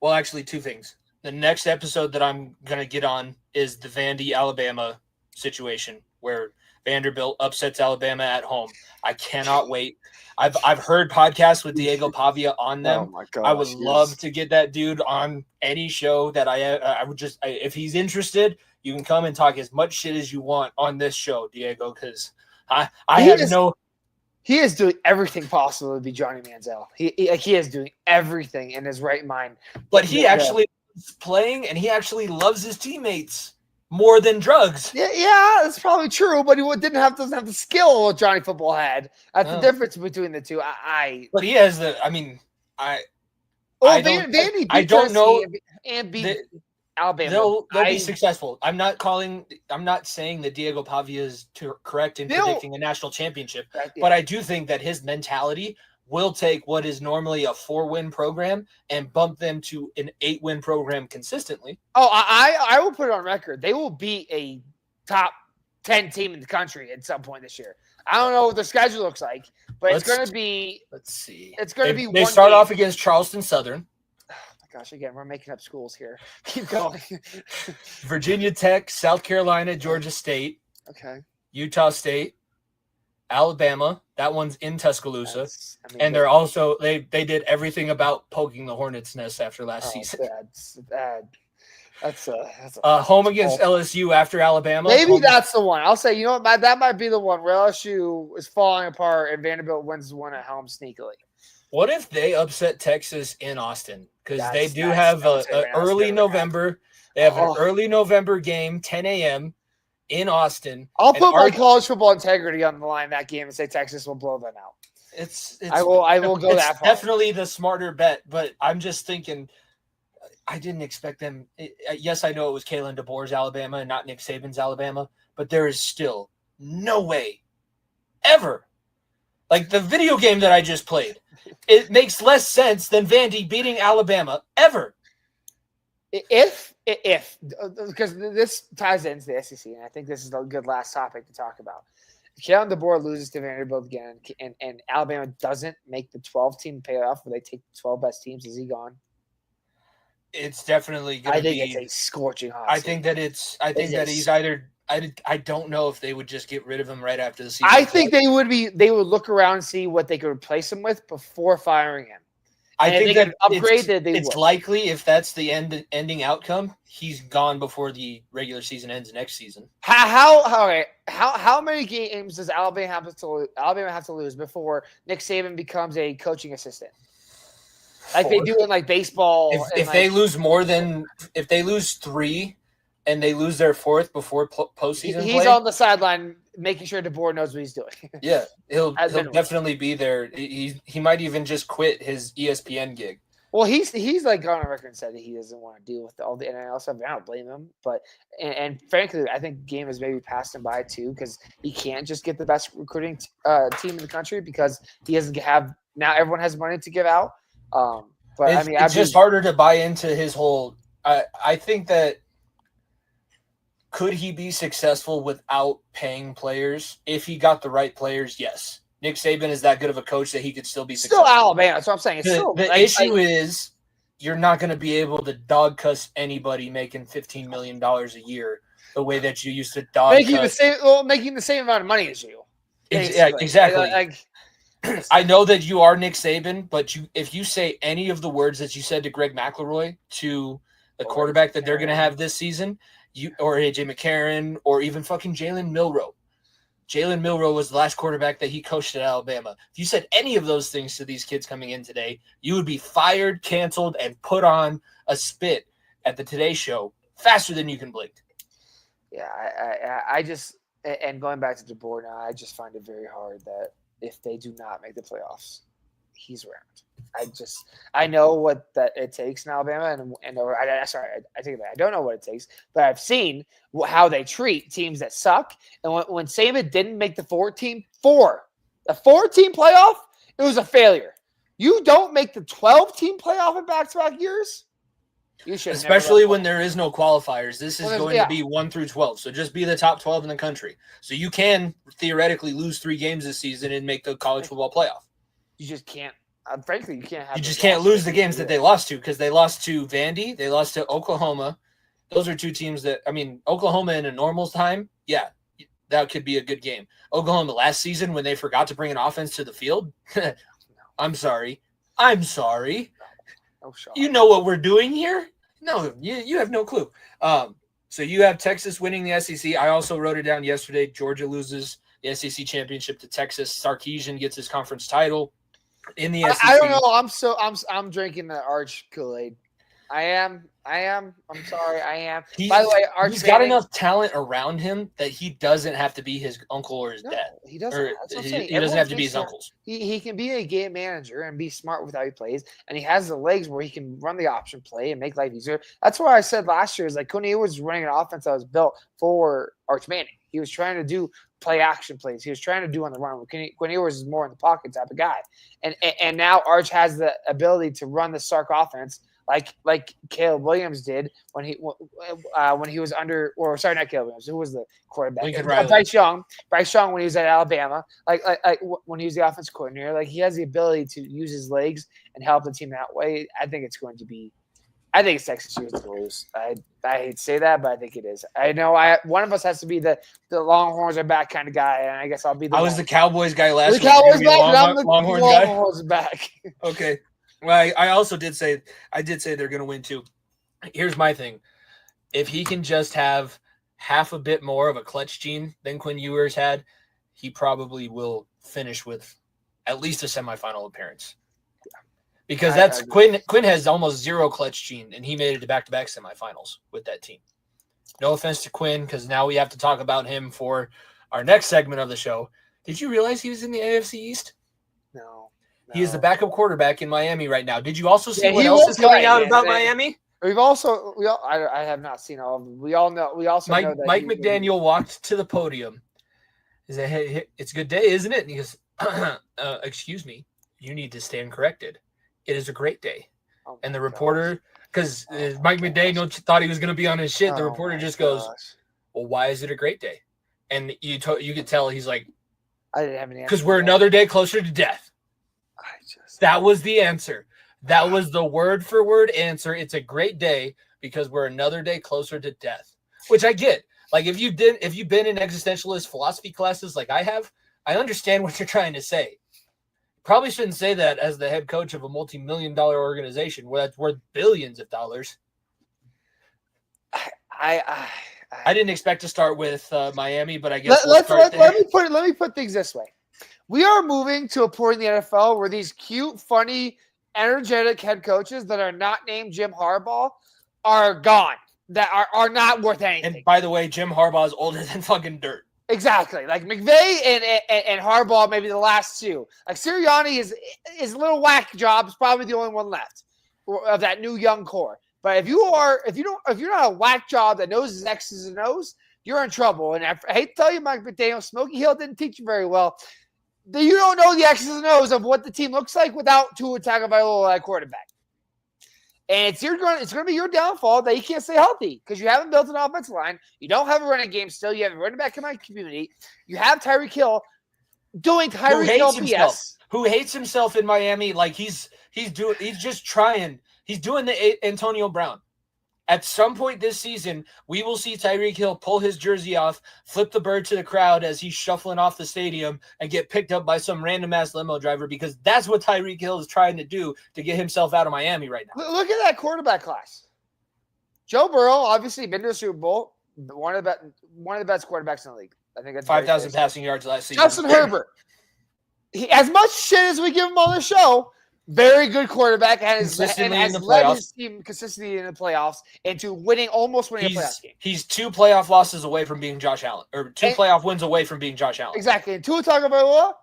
actually 2 things. The next episode that I'm going to get on is the Vandy, Alabama situation where Vanderbilt upsets Alabama at home. I cannot wait. I've heard podcasts with Diego Pavia on them. Oh my gosh, I would love to get that dude on any show that I would just if he's interested, you can come and talk as much shit as you want on this show, Diego, because he is doing everything possible to be Johnny Manziel. He is doing everything in his right mind. But he actually is playing, and he actually loves his teammates more than drugs. Yeah, that's probably true. But he doesn't have the skill what Johnny Football had. That's the difference between the two. But he has the. I mean, I don't know. And beat Alabama. They'll be successful. I'm not saying that Diego Pavia is correct in predicting a national championship, but I do think that his mentality will take what is normally a 4-win program and bump them to an 8-win program consistently. Oh, I will put it on record. They will be a top 10 team in the country at some point this year. I don't know what their schedule looks like, but it's going to be. Let's see. It's going to be. They start off against Charleston Southern. Oh my gosh! Again, we're making up schools here. Keep going. Virginia Tech, South Carolina, Georgia State. Okay. Utah State, Alabama. That one's in Tuscaloosa, and they're also they did everything about poking the Hornets' nest after last season. Bad. That's home against LSU after Alabama. Maybe that's the one. I'll say, you know what, that might be the one where LSU is falling apart and Vanderbilt wins the one at home sneakily. What if they upset Texas in Austin? Because they do have an early November. They have an early November game, 10 a.m. in Austin. I'll put my college football integrity on the line that game and say Texas will blow them out. I will go that far. Definitely the smarter bet, but I'm just thinking. I didn't expect them. Yes, I know it was Kalen DeBoer's Alabama and not Nick Saban's Alabama, but there is still no way ever. Like the video game that I just played, it makes less sense than Vandy beating Alabama ever. If because this ties into the SEC, and I think this is a good last topic to talk about. If Kalen DeBoer loses to Vanderbilt again, and Alabama doesn't make the 12-team playoff where they take the 12 best teams, is he gone? It's definitely going to be. I think it's a scorching hot. I think that he's either. I don't know if they would just get rid of him right after the season. I think they would be. They would look around and see what they could replace him with before firing him. I think that it's likely if that's the ending outcome, he's gone before the regular season ends next season. How many games does Alabama have to lose before Nick Saban becomes a coaching assistant? Like they do in like baseball. If they lose 3 and they lose their 4th before postseason he's on the sideline making sure DeBoer knows what he's doing. Yeah, he'll definitely be there. He might even just quit his ESPN gig. Well, he's like gone on record and said that he doesn't want to deal with all the NIL stuff. I don't blame him, but and frankly, I think game has maybe passed him by too because he can't just get the best recruiting team in the country because he doesn't have now. Everyone has money to give out. But it's just harder to buy into his whole. I think that could he be successful without paying players? If he got the right players, yes. Nick Saban is that good of a coach that he could still be successful. Still Alabama. That's what I'm saying. The issue is you're not going to be able to dog cuss anybody making $15 million a year the way that you used to dog making the same amount of money as you. Yeah, exactly. I know that you are Nick Saban, but if you say any of the words that you said to Greg McElroy to the quarterback that they're going to have this season, or AJ McCarron, or even fucking Jalen Milroe. Jalen Milroe was the last quarterback that he coached at Alabama. If you said any of those things to these kids coming in today, you would be fired, canceled, and put on a spit at the Today Show faster than you can blink. Yeah, I just – and going back to DeBoer now, I just find it very hard that if they do not make the playoffs, he's around. I know what that it takes in Alabama, I take it back. I don't know what it takes, but I've seen how they treat teams that suck. And when Saban didn't make the 4-team playoff, it was a failure. You don't make the 12-team playoff in back-to-back years. You should, especially when there is no qualifiers. This is going to be 1 through 12, so just be the top 12 in the country. So you can theoretically lose 3 games this season and make the college football playoff. You just can't. Frankly, you can't have. You just can't lose the games that they lost to because they lost to Vandy, they lost to Oklahoma. Those are 2 teams that Oklahoma in a normal time, yeah, that could be a good game. Oklahoma last season when they forgot to bring an offense to the field, I'm sorry. No shot. You know what we're doing here? No, you have no clue. So you have Texas winning the SEC. I also wrote it down yesterday. Georgia loses the SEC championship to Texas. Sarkisian gets his conference title. In the SEC. I don't know. I'm drinking the Arch Kool-Aid. I am. I'm sorry. I am. By the way, Arch he's got enough talent around him that he doesn't have to be his uncle or his dad. He doesn't. He doesn't have to be his uncles. He can be a game manager and be smart with how he plays, and he has the legs where he can run the option play and make life easier. That's why I said last year is like Coney was running an offense that was built for Arch Manning. He was trying to do play action plays. He was trying to do on the run. Quinn Ewers is more in the pocket type of guy. And now Arch has the ability to run the Sark offense like Caleb Williams did when he was under, or sorry, not Caleb Williams. Who was the quarterback? Bryce Young. Bryce Young when he was at Alabama, like when he was the offensive coordinator. Like he has the ability to use his legs and help the team that way. I think it's Texas years to lose. I hate to say that, but I think it is. I know one of us has to be the Longhorns are back kind of guy, and I guess I'll be the. I was the Cowboys guy last week. The Cowboys back, and I'm the Longhorns back. Okay. Well, I also did say they're going to win too. Here's my thing: if he can just have half a bit more of a clutch gene than Quinn Ewers had, he probably will finish with at least a semifinal appearance. Because that's Quinn has almost zero clutch gene, and he made it to back-to-back semifinals with that team. No offense to Quinn, because now we have to talk about him for our next segment of the show. Did you realize he was in the AFC East? No. He is the backup quarterback in Miami right now. Did you also see what else is coming out about Miami? I have not seen all of them. We all know. We also know that Mike McDaniel walked to the podium. He said, "Hey, it's a good day, isn't it?" And he goes, "Excuse me, you need to stand corrected. It is a great day." And the reporter, because Mike McDaniel thought he was going to be on his shit, the reporter just goes, "Well, why is it a great day?" And you could tell he's like, "I didn't have any answer." Because we're another day closer to death. That was the answer. That was the word for word answer. It's a great day because we're another day closer to death, which I get. Like if you've been in existentialist philosophy classes like I have, I understand what you're trying to say. Probably shouldn't say that as the head coach of a multi-million-dollar organization where that's worth billions of dollars. I didn't expect to start with Miami, but I guess let me put things this way. We are moving to a point in the NFL where these cute, funny, energetic head coaches that are not named Jim Harbaugh are gone. That are not worth anything. And by the way, Jim Harbaugh is older than fucking dirt. Exactly. Like McVay and Harbaugh, maybe the last two. Like Sirianni is a little whack job. Is probably the only one left of that new young core. But if you're not a whack job that knows his X's and O's, you're in trouble. And I hate to tell you, Mike McDaniel, Smokey Hill didn't teach you very well. You don't know the X's and O's of what the team looks like without Tua Tagovailoa at quarterback. And it's going to be your downfall that you can't stay healthy because you haven't built an offensive line. You don't have a running game still. You have a running back in my community. You have Tyreek Hill doing Tyreek Hill BS. Who hates himself in Miami like he's just trying. He's doing the Antonio Brown. At some point this season, we will see Tyreek Hill pull his jersey off, flip the bird to the crowd as he's shuffling off the stadium, and get picked up by some random-ass limo driver because that's what Tyreek Hill is trying to do to get himself out of Miami right now. Look at that quarterback class. Joe Burrow, obviously, been to the Super Bowl, one of the best quarterbacks in the league. I think that's 5,000 passing yards last season. Justin Herbert. As much shit as we give him on the show, very good quarterback and has led his team consistently in the playoffs into almost winning a playoff game. He's 2 playoff losses away from being Josh Allen, or 2 playoff wins away from being Josh Allen. Exactly. And Tua Tagovailoa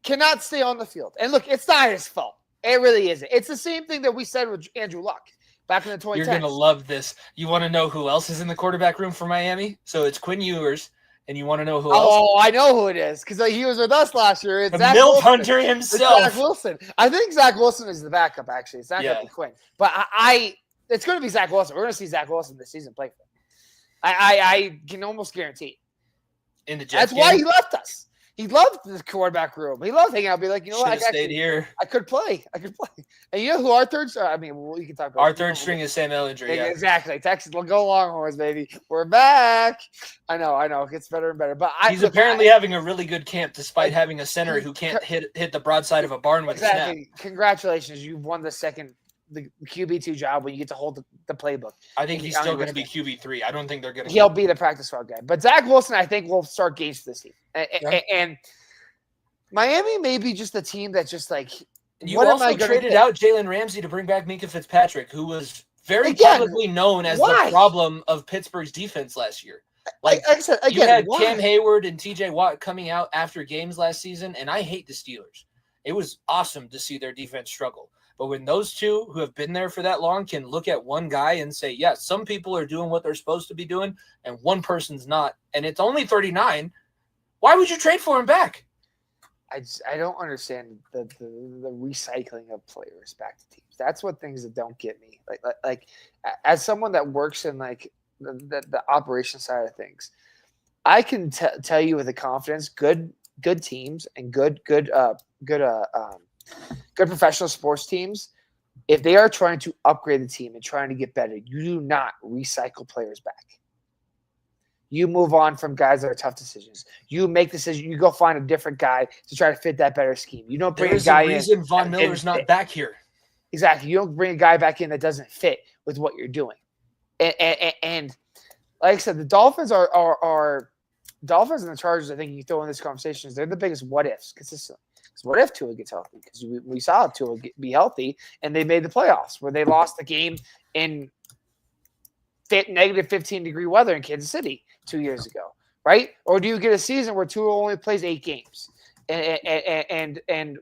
cannot stay on the field. And look, it's not his fault. It really isn't. It's the same thing that we said with Andrew Luck back in the 2010s. You're going to love this. You want to know who else is in the quarterback room for Miami? So it's Quinn Ewers. And you want to know who else? Oh, I know who it is because he was with us last year. It's the MILF Hunter himself. Zach Wilson. I think Zach Wilson is the backup, actually. It's not going to be Quinn. But it's going to be Zach Wilson. We're going to see Zach Wilson this season play for him. I can almost guarantee it. In the Jets That's why he left us. He loved the quarterback room. He loved hanging out. Be like, you know what? I stayed here. I could play. And you know who our third? You can talk about our third string is Sam Ellinger. Yeah, exactly. Texas, we'll go Longhorns, baby. We're back. I know. It gets better and better. But he's apparently having a really good camp, despite having a center who can't hit the broadside of a barn with a snap. Congratulations, you've won the QB2 job when you get to hold the playbook. I think he's still going to be QB3. I don't think they're going to. He'll be the practice squad guy. But Zach Wilson, I think, will start games for this team. And Miami may be just a team that's just like. You also traded out Jalen Ramsey to bring back Minka Fitzpatrick, who was very publicly known as the problem of Pittsburgh's defense last year. Like I said, you had Cam Hayward and TJ Watt coming out after games last season, and I hate the Steelers. It was awesome to see their defense struggle. But when those two who have been there for that long can look at one guy and say, yes, some people are doing what they're supposed to be doing, and one person's not, and it's only 39, Why would you trade for him back? I don't understand the recycling of players back to teams. That's what things that don't get me. Like as someone that works in like the operation side of things, I can tell you with a confidence, good teams and good professional sports teams, if they are trying to upgrade the team and trying to get better, you do not recycle players back. You move on from guys that are tough decisions. You make decisions. You go find a different guy to try to fit that better scheme. You don't bring a guy in. There's a reason Von Miller's not back here. Exactly. You don't bring a guy back in that doesn't fit with what you're doing. And like I said, the Dolphins are Dolphins and the Chargers. I think you throw in this conversation, they're the biggest what ifs consistently. Because what if Tua gets healthy? Because we saw Tua be healthy, and they made the playoffs where they lost the game in negative 15-degree weather in Kansas City 2 years ago, right? Or do you get a season where Tua only plays 8 games, and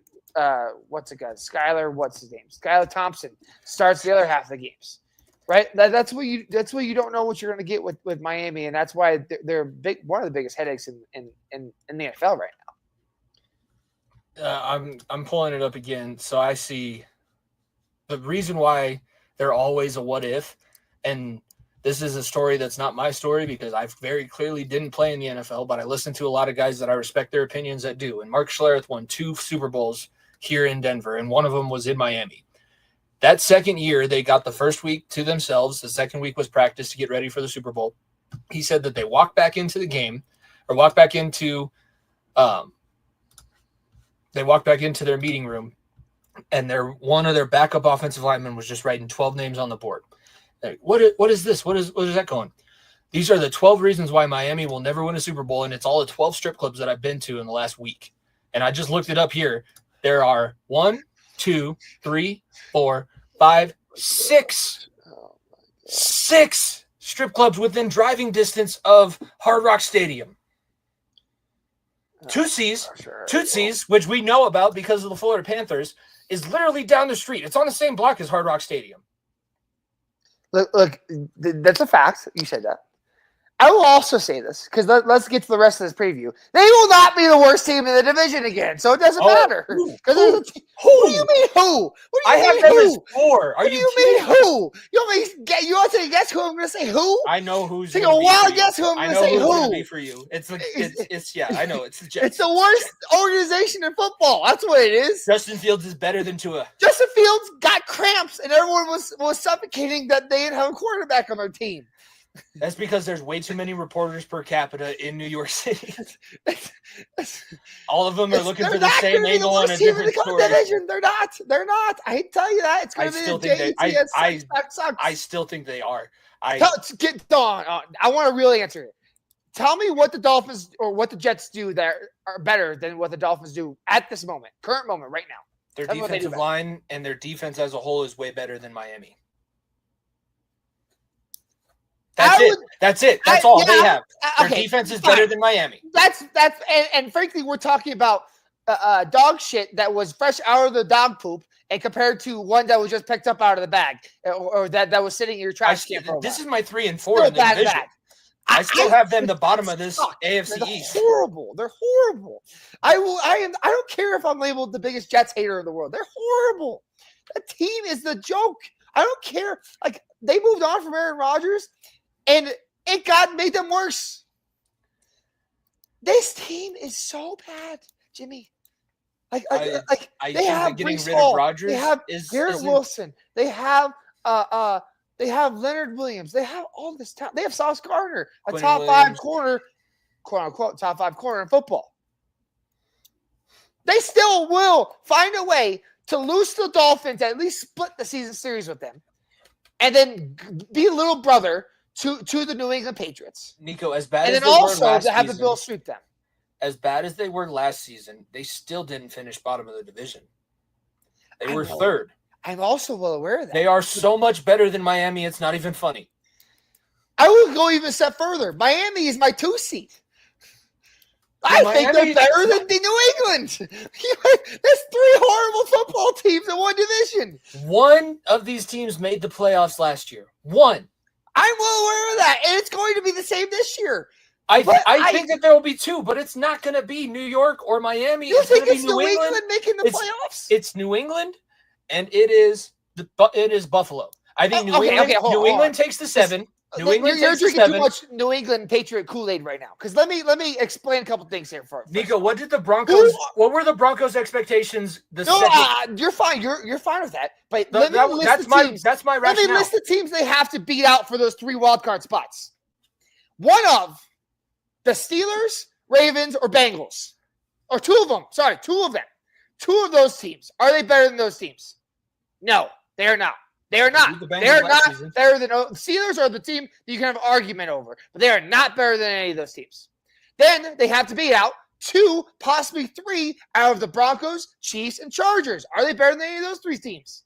what's the guy? Skylar Thompson starts the other half of the games, right? That's what you don't know what you're going to get with Miami, and that's why they're one of the biggest headaches in the NFL right now. I'm pulling it up again, so I see the reason why they're always a what if, and this is a story that's not my story because I very clearly didn't play in the NFL, but I listen to a lot of guys that I respect their opinions that do. And Mark Schlereth won 2 Super Bowls here in Denver, and one of them was in Miami. That second year, they got the first week to themselves. The second week was practice to get ready for the Super Bowl. He said that they walked back into the game, or walked back into their meeting room, and one of their backup offensive linemen was just writing 12 names on the board. Like, what is this? What is that going? These are the 12 reasons why Miami will never win a Super Bowl, and it's all the 12 strip clubs that I've been to in the last week. And I just looked it up here. There are 1, 2, 3, 4, 5, 6. 6 strip clubs within driving distance of Hard Rock Stadium. Tootsie's, which we know about because of the Florida Panthers, is literally down the street. It's on the same block as Hard Rock Stadium. Look, that's a fact. You said that. I will also say this because let's get to the rest of this preview. They will not be the worst team in the division again, so it doesn't matter. Who? What do you mean who? I have them as 4. Are you mean who? You want to guess who I'm going to say? Who? I know who's. Take a wild guess who I'm going to say. Who? Be for you? It's yeah. I know it's the Jets. It's the worst organization in football. That's what it is. Justin Fields is better than Tua. Justin Fields got cramps, and everyone was suffocating that they didn't have a quarterback on their team. That's because there's way too many reporters per capita in New York City. All of them are looking for the same angle on a different story. Division. They're not. I hate to tell you that. It's going to be the JETS. I still think they are. Get Dawn. I want a real answer. Tell me what the Dolphins or what the Jets do that are better than what the Dolphins do at this moment, current moment, right now. Their defensive line and their defense as a whole is way better than Miami. That's it. That's all they have. Their defense is better than Miami. That's and frankly, we're talking about dog shit that was fresh out of the dog poop, and compared to one that was just picked up out of the bag, or that was sitting in your trash can. This is my 3 and 4 in the division. I still have them the bottom of this AFC East. Horrible. They're horrible. I don't care if I'm labeled the biggest Jets hater in the world. They're horrible. The team is the joke. I don't care. Like, they moved on from Aaron Rodgers, and it made them worse. This team is so bad, Jimmy. They have getting Breece rid Hall. of Rodgers. They have Garrett Wilson. They have Leonard Williams. They have all this talent. They have Sauce Gardner, a top 5 corner, quote unquote, top 5 corner in football. They still will find a way to lose to the Dolphins, at least split the season series with them, and then be a little brother to the New England Patriots. Nico, as bad and as then they also were last to have season, the Bills sweep them. As bad as they were last season, they still didn't finish bottom of the division. They were 3rd. I'm also well aware of that. They are so much better than Miami, it's not even funny. I will go even a step further. Miami is my 2 seed. I think they're better than the New England. There's 3 horrible football teams in one division. One of these teams made the playoffs last year. One. I'm well aware of that, and it's going to be the same this year. I think that there will be 2, but it's not going to be New York or Miami. You think it's New England making the playoffs? It's New England, and it is Buffalo. I think New England takes the 7. You're drinking too much New England Patriot Kool-Aid right now. Because let me explain a couple things here first. Nico, what did the Broncos? What were the Broncos' expectations? You're fine. You're fine with that. But that's my rationale. Let me list the teams they have to beat out for those 3 wildcard spots. One of the Steelers, Ravens, or Bengals, or 2 of them. Sorry, 2 of them. 2 of those teams. Are they better than those teams? No, they are not. They are not. They're not better than the Steelers are the team that you can have an argument over, but they are not better than any of those teams. Then they have to beat out 2, possibly 3 out of the Broncos, Chiefs, and Chargers. Are they better than any of those 3 teams?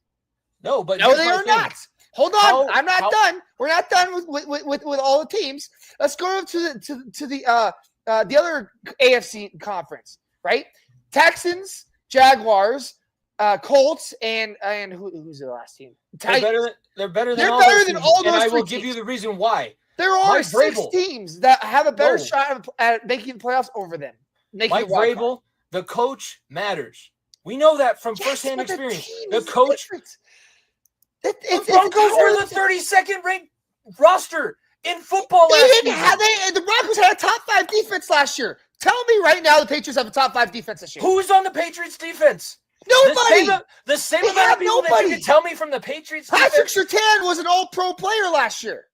No, but no, they are not. Hold on, I'm not done. We're not done with all the teams. Let's go to the other AFC conference, right? Texans, Jaguars, Colts, and who's the last team? They're better than all those. And I will give you the reason why. There are 6 teams that have a better shot at making the playoffs over them. Mike Vrabel, the coach matters. We know that from firsthand experience. The coach. The Broncos were the 32nd ranked roster in football last year. The Broncos had a top 5 defense last year. Tell me right now the Patriots have a top 5 defense this year. Who's on the Patriots defense? Nobody. The same amount of people that you can tell me from the Patriots defense. Patrick Surtain was an all-pro player last year.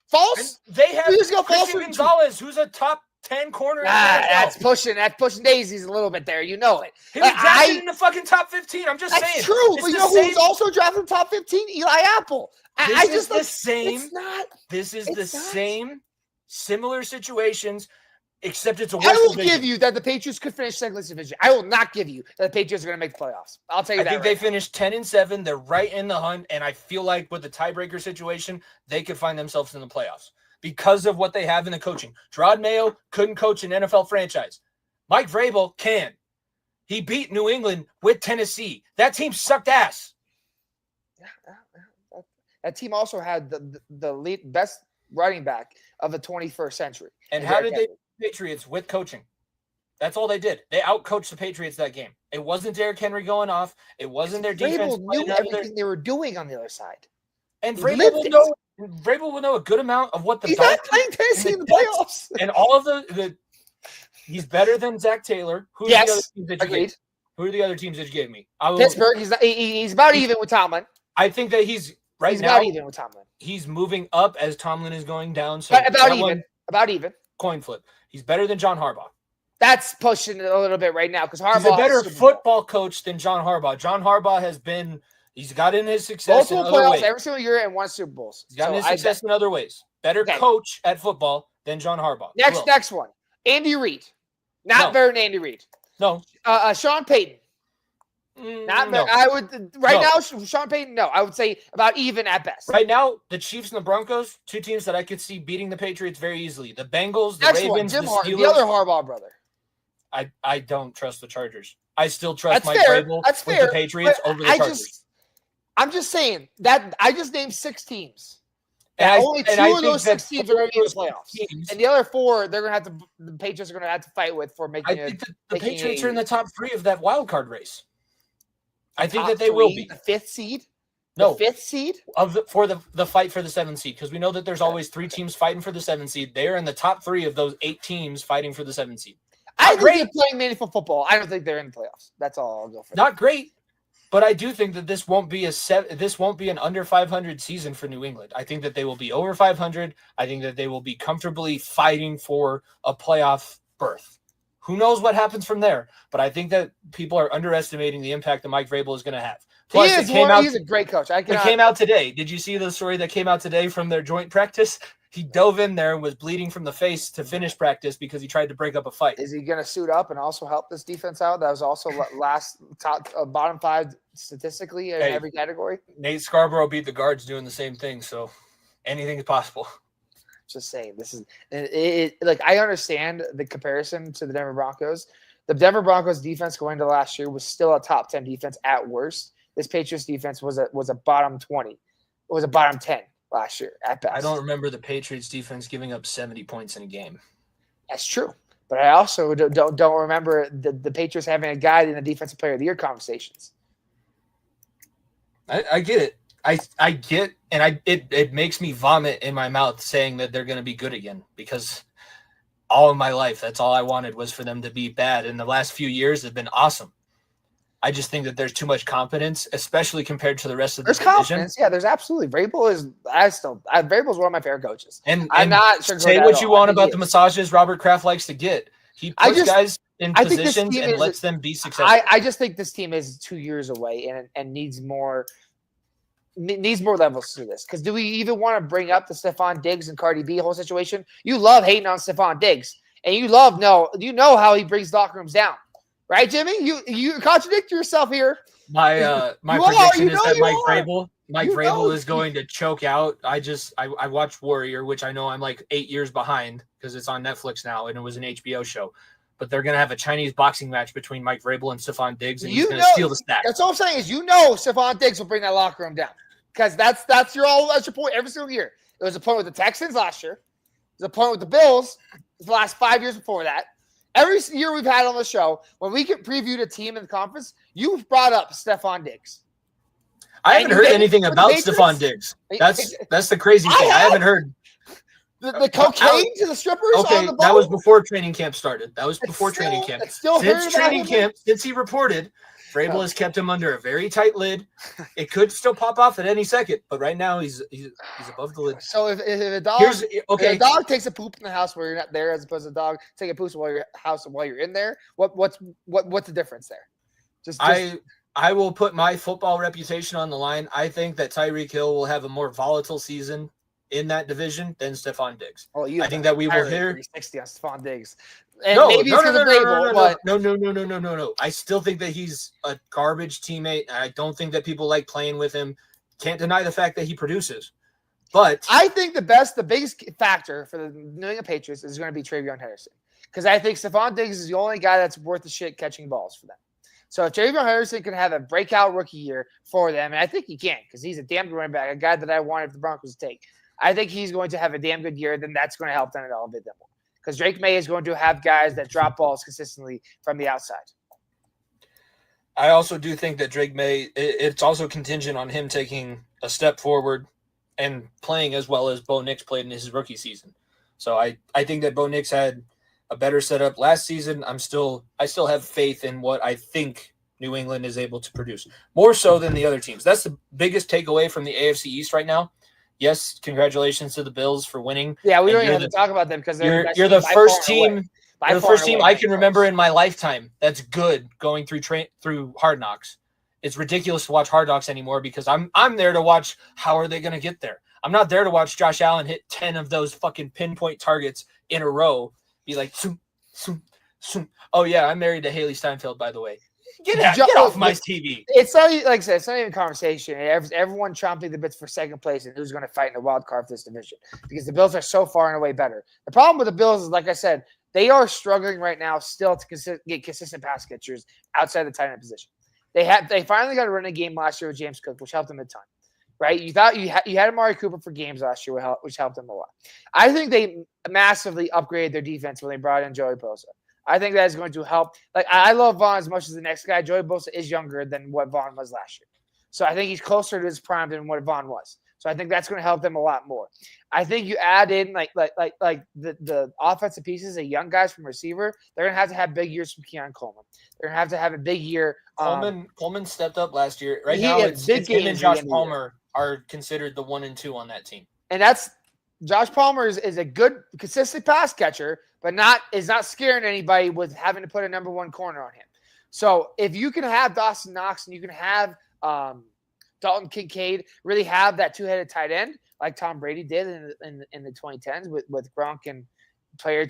False? And they have Christian Gonzalez, who's a top 10 corner. That's pushing daisies a little bit there. You know it. He was drafted in the fucking top 15. I'm just saying. That's true. But you know who's also drafted in the top 15? Eli Apple. This is the same similar situations, except it's a worse division. I will give you that the Patriots could finish second place division. I will not give you that the Patriots are going to make the playoffs. I'll tell you that. I think they finished 10-7. They're right in the hunt, and I feel like with the tiebreaker situation, they could find themselves in the playoffs because of what they have in the coaching. Gerard Mayo couldn't coach an NFL franchise. Mike Vrabel can. He beat New England with Tennessee. That team sucked ass. That team also had the best running back of the 21st century. And how did they beat the Patriots with coaching? That's all they did. They outcoached the Patriots that game. It wasn't Derrick Henry going off. It wasn't their defense. Vrabel knew everything they were doing on the other side. And Vrabel will know a good amount of what the he's not playing Tennessee in the playoffs. And all of the he's better than Zach Taylor. Who are the other teams that you gave me? Pittsburgh. He's about even with Tomlin. I think that he's about even with Tomlin. He's moving up as Tomlin is going down. So about even. Coin flip. He's better than John Harbaugh. That's pushing it a little bit right now because Harbaugh is a better football coach than John Harbaugh. John Harbaugh he's gotten his success in other ways. Every single year and won Super Bowls. He's gotten his success in other ways. Better coach at football than John Harbaugh. Next one. Andy Reid. Not better than Andy Reid. No. Sean Payton. Not better. I would now. Sean Payton. No, I would say about even at best. Right now, the Chiefs and the Broncos, 2 teams that I could see beating the Patriots very easily. The Bengals, the Ravens, the Steelers. The other Harbaugh brother. I don't trust the Chargers. I still trust Mike Vrabel with the Patriots over the Chargers. I'm just saying that I just named 6 teams. And only 2 of those 6 teams are going to be in the playoffs. And the other 4, the Patriots are going to have to fight with for making it. I think the Patriots are in the top 3 of that wild card race. I think that they will be. The 5th seed? No. The 5th seed? For the fight for the 7th seed, because we know that there's always 3 teams fighting for the 7th seed. They are in the top 3 of those 8 teams fighing for the 7th seed. I think they're playing meaningful football. I don't think they're in the playoffs. That's all I'll go for. Not great, but I do think that this won't be an under 500 season for New England. I think that they will be over 500. I think that they will be comfortably fighting for a playoff berth. Who knows what happens from there? But I think that people are underestimating the impact that Mike Vrabel is going to have. Plus, he's a great coach. It came out today. Did you see the story that came out today from their joint practice? He dove in there and was bleeding from the face to finish practice because he tried to break up a fight. Is he going to suit up and also help this defense out? That was also bottom 5 statistically in every category. Nate Scarborough beat the guards doing the same thing, so anything is possible. Just saying, this is like I understand the comparison to the Denver Broncos. The Denver Broncos defense going into last year was still a top 10 defense at worst. This Patriots defense was a bottom 20. It was a bottom 10 last year at best. I don't remember the Patriots defense giving up 70 points in a game. That's true. But I also don't remember the Patriots having a guy in the Defensive Player of the Year conversations. I get it. I get, and it makes me vomit in my mouth saying that they're going to be good again, because all of my life, that's all I wanted was for them to be bad. And the last few years have been awesome. I just think that there's too much confidence, especially compared to the rest of the division. Confidence. Yeah, there's absolutely. Vrabel's one of my favorite coaches. And I'm not sure. Say what you want about the massages Robert Kraft likes to get. He puts guys in positions and lets them be successful. I just think this team is 2 years away and needs more levels to this. Because do we even want to bring up the Stephon Diggs and Cardi B whole situation? You love hating on Stephon Diggs, and you know how he brings locker rooms down. Right, Jimmy? You contradict yourself here. My prediction is that Mike Vrabel is going to choke out. I watched Warrior, which I know I'm like 8 years behind because it's on Netflix now and it was an HBO show. But they're going to have a Chinese boxing match between Mike Vrabel and Stephon Diggs, and he's going to steal the stack. That's all I'm saying is Stephon Diggs will bring that locker room down, because that's your point every single year. There was a point with the Texans last year. There's a point with the Bills the last 5 years before that. Every year we've had on the show, when we get previewed a team in the conference, you've brought up Stephon Diggs. I haven't heard anything about Stephon Diggs. That's the crazy thing. I haven't heard. The cocaine to the strippers on the boat? That was before training camp started. Since he reported, Vrabel has kept him under a very tight lid. It could still pop off at any second, but right now he's above the lid. So if a dog takes a poop in the house where you're not there, as opposed to a dog taking a poop while you're in there, what's the difference there? I will put my football reputation on the line. I think that Tyreek Hill will have a more volatile season in that division than Stephon Diggs. I think that we will hear 360 on Stephon Diggs. No. I still think that he's a garbage teammate. I don't think that people like playing with him. Can't deny the fact that he produces. But I think the biggest factor for the New England Patriots is going to be Travion Henderson, because I think Stephon Diggs is the only guy that's worth the shit catching balls for them. So if Travion Henderson can have a breakout rookie year for them, and I think he can, because he's a damn good running back, a guy that I wanted the Broncos to take. I think he's going to have a damn good year. Then that's going to help them and elevate them more, because Drake May is going to have guys that drop balls consistently from the outside. I also do think that Drake May, it's also contingent on him taking a step forward and playing as well as Bo Nix played in his rookie season. So I think that Bo Nix had a better setup last season. I still have faith in what I think New England is able to produce, more so than the other teams. That's the biggest takeaway from the AFC East right now. Yes, congratulations to the Bills for winning. Yeah, we don't even have to talk about them, because you're the first team. You're the first team I can remember in my lifetime that's good going through Hard Knocks. It's ridiculous to watch Hard Knocks anymore, because I'm there to watch how are they going to get there. I'm not there to watch Josh Allen hit 10 of those fucking pinpoint targets in a row. Be like, zoom, zoom, zoom. Oh yeah, I'm married to Haley Steinfeld, by the way. Get off my TV. It's not, like I said, it's not even a conversation. Everyone chomping the bits for second place and who's going to fight in the wild card for this division, because the Bills are so far and away better. The problem with the Bills is, like I said, they are struggling right now still to get consistent pass catchers outside the tight end position. They finally got a running game last year with James Cook, which helped them a ton. Right? You thought you had Amari Cooper for games last year, which helped them a lot. I think they massively upgraded their defense when they brought in Joey Bosa. I think that is going to help. Like, I love Vaughn as much as the next guy. Joey Bosa is younger than what Vaughn was last year. So I think he's closer to his prime than what Vaughn was. So I think that's going to help them a lot more. I think you add in like the offensive pieces, the young guys from receiver, they're going to have big years from Keon Coleman. They're going to have a big year. Coleman stepped up last year. Right now, it's him and Josh Palmer are considered the 1 and 2 on that team. And that's Josh Palmer is a good, consistent pass catcher, but is not scaring anybody with having to put a number 1 corner on him. So if you can have Dawson Knox and you can have Dalton Kincaid really have that 2-headed tight end like Tom Brady did in the 2010s with Gronk and player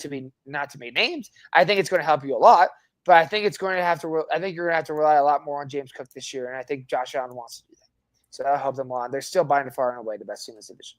not to be named, I think it's going to help you a lot. But I think you're going to have to rely a lot more on James Cook this year, and I think Josh Allen wants to do that. So that'll help them a lot. They're still by far and away the best team in this division.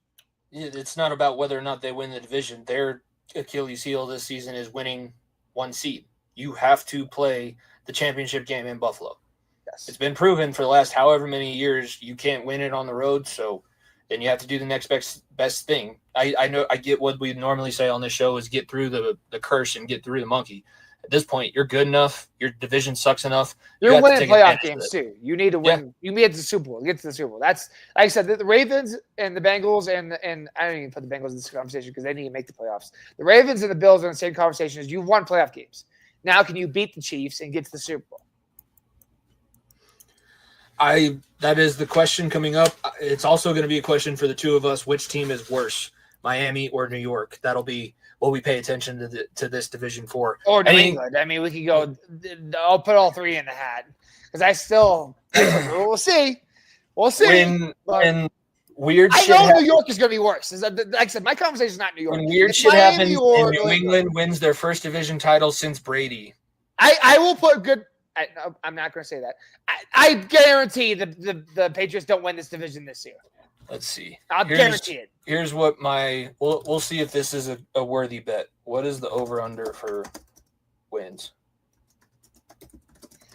It's not about whether or not they win the division. Their Achilles heel this season is winning 1 seed. You have to play the championship game in Buffalo. Yes. It's been proven for the last however many years you can't win it on the road. So then you have to do the next best thing. I know I get what we normally say on this show is get through the curse and get through the monkey. At this point, you're good enough. Your division sucks enough. You're winning playoff games too. You need to win. You need the Super Bowl. Get to the Super Bowl. That's like I said. The Ravens and the Bengals and I don't even put the Bengals in this conversation because they didn't even make the playoffs. The Ravens and the Bills are in the same conversation as you've won playoff games. Now, can you beat the Chiefs and get to the Super Bowl? That is the question coming up. It's also going to be a question for the two of us. Which team is worse, Miami or New York? That'll be what we pay attention to this division for. Or New England. I mean, we could go. I'll put all three in the hat because I still. We'll see. We'll see. When weird I shit know happens, New York is going to be worse. Like I said, my conversation is not New York. When weird shit happens and New England wins their first division title since Brady. I will put good. No, I'm not going to say that. I guarantee the Patriots don't win this division this year. Let's see. I'll guarantee it. Here's what we'll see if this is a worthy bet. What is the over-under for wins?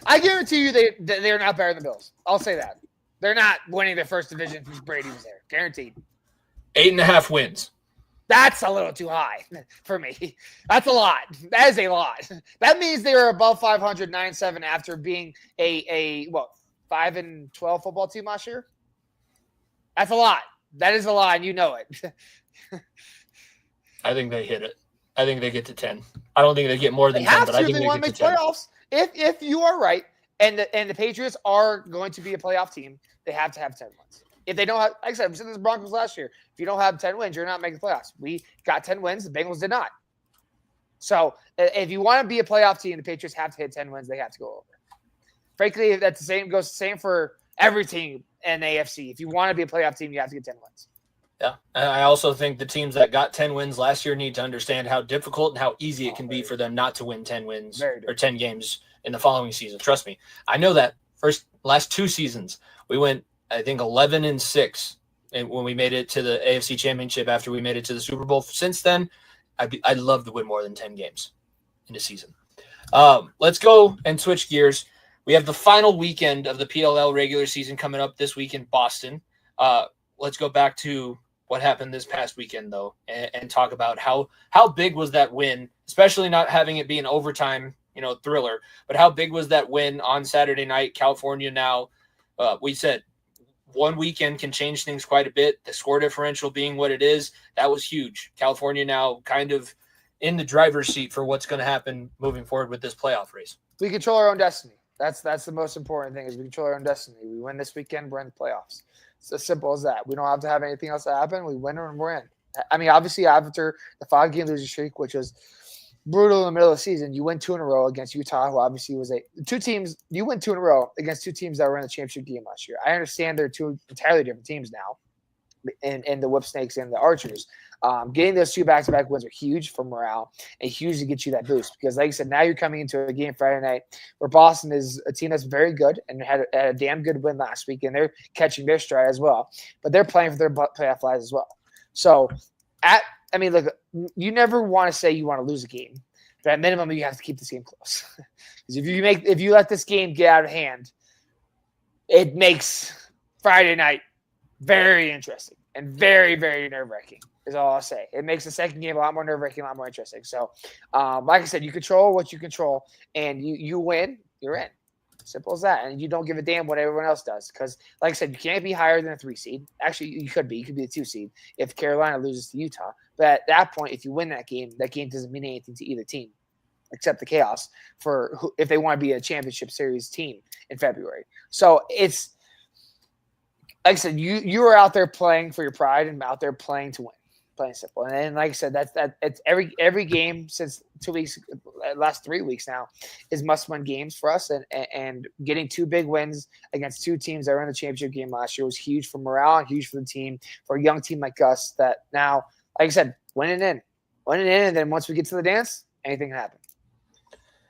I guarantee you they're not better than the Bills. I'll say that. They're not winning their first division since Brady was there. Guaranteed. 8.5 wins. That's a little too high for me. That's a lot. That is a lot. That means they were above 500, 9-7 after being a 5-12 football team last year. That's a lot. That is a lot, and you know it. I think they hit it. I think they get to 10. I don't think they get more than 10, but I think they want to make playoffs. If you are right, and the Patriots are going to be a playoff team, they have to have 10 wins. If they don't have, like I said, we said this Broncos last year. If you don't have 10 wins, you're not making the playoffs. We got 10 wins. The Bengals did not. So if you want to be a playoff team, the Patriots have to hit 10 wins. They have to go over. Frankly, that's the same. Goes the same for every team in the AFC. If you want to be a playoff team, you have to get 10 wins. Yeah. And I also think the teams that got 10 wins last year need to understand how difficult and how easy it can be for them not to win 10 wins or 10 games in the following season. Trust me. I know that last 2 seasons, we went, I think, 11-6 when we made it to the AFC Championship after we made it to the Super Bowl. Since then, I'd love to win more than 10 games in a season. Let's go and switch gears. We have the final weekend of the PLL regular season coming up this week in Boston. Let's go back to what happened this past weekend, though, and talk about how big was that win, especially not having it be an overtime, thriller. But how big was that win on Saturday night? California now, we said, one weekend can change things quite a bit. The score differential being what it is, that was huge. California now kind of in the driver's seat for what's going to happen moving forward with this playoff race. We control our own destiny. That's the most important thing is we control our own destiny. We win this weekend, we're in the playoffs. It's as simple as that. We don't have to have anything else happen. We win and we're in. I mean, obviously after the 5-game losing streak, which was brutal in the middle of the season, you win 2 in a row against Utah, who obviously was you win 2 in a row against 2 teams that were in the championship game last year. I understand they're 2 entirely different teams now, and the Whipsnakes and the Archers. Getting those 2 back-to-back wins are huge for morale and huge to get you that boost because, like I said, now you're coming into a game Friday night where Boston is a team that's very good and had a damn good win last week, and they're catching their stride as well. But they're playing for their playoff lives as well. So, look, you never want to say you want to lose a game, but at minimum, you have to keep this game close. Because if you let this game get out of hand, it makes Friday night very interesting and very, very nerve-wracking. Is all I'll say. It makes the second game a lot more nerve-wracking, a lot more interesting. So, like I said, you control what you control, and you win, you're in. Simple as that. And you don't give a damn what everyone else does. Because, like I said, you can't be higher than a 3 seed. Actually, you could be. You could be a 2 seed if Carolina loses to Utah. But at that point, if you win that game doesn't mean anything to either team except the chaos if they want to be a championship series team in February. So, it's like I said, you are out there playing for your pride and out there playing to win. Plain and simple. And like I said, it's every game since 2 weeks, last 3 weeks now, is must-win games for us. And getting 2 big wins against 2 teams that were in the championship game last year was huge for morale and huge for the team, for a young team like us that now, like I said, winning in. And then once we get to the dance, anything can happen.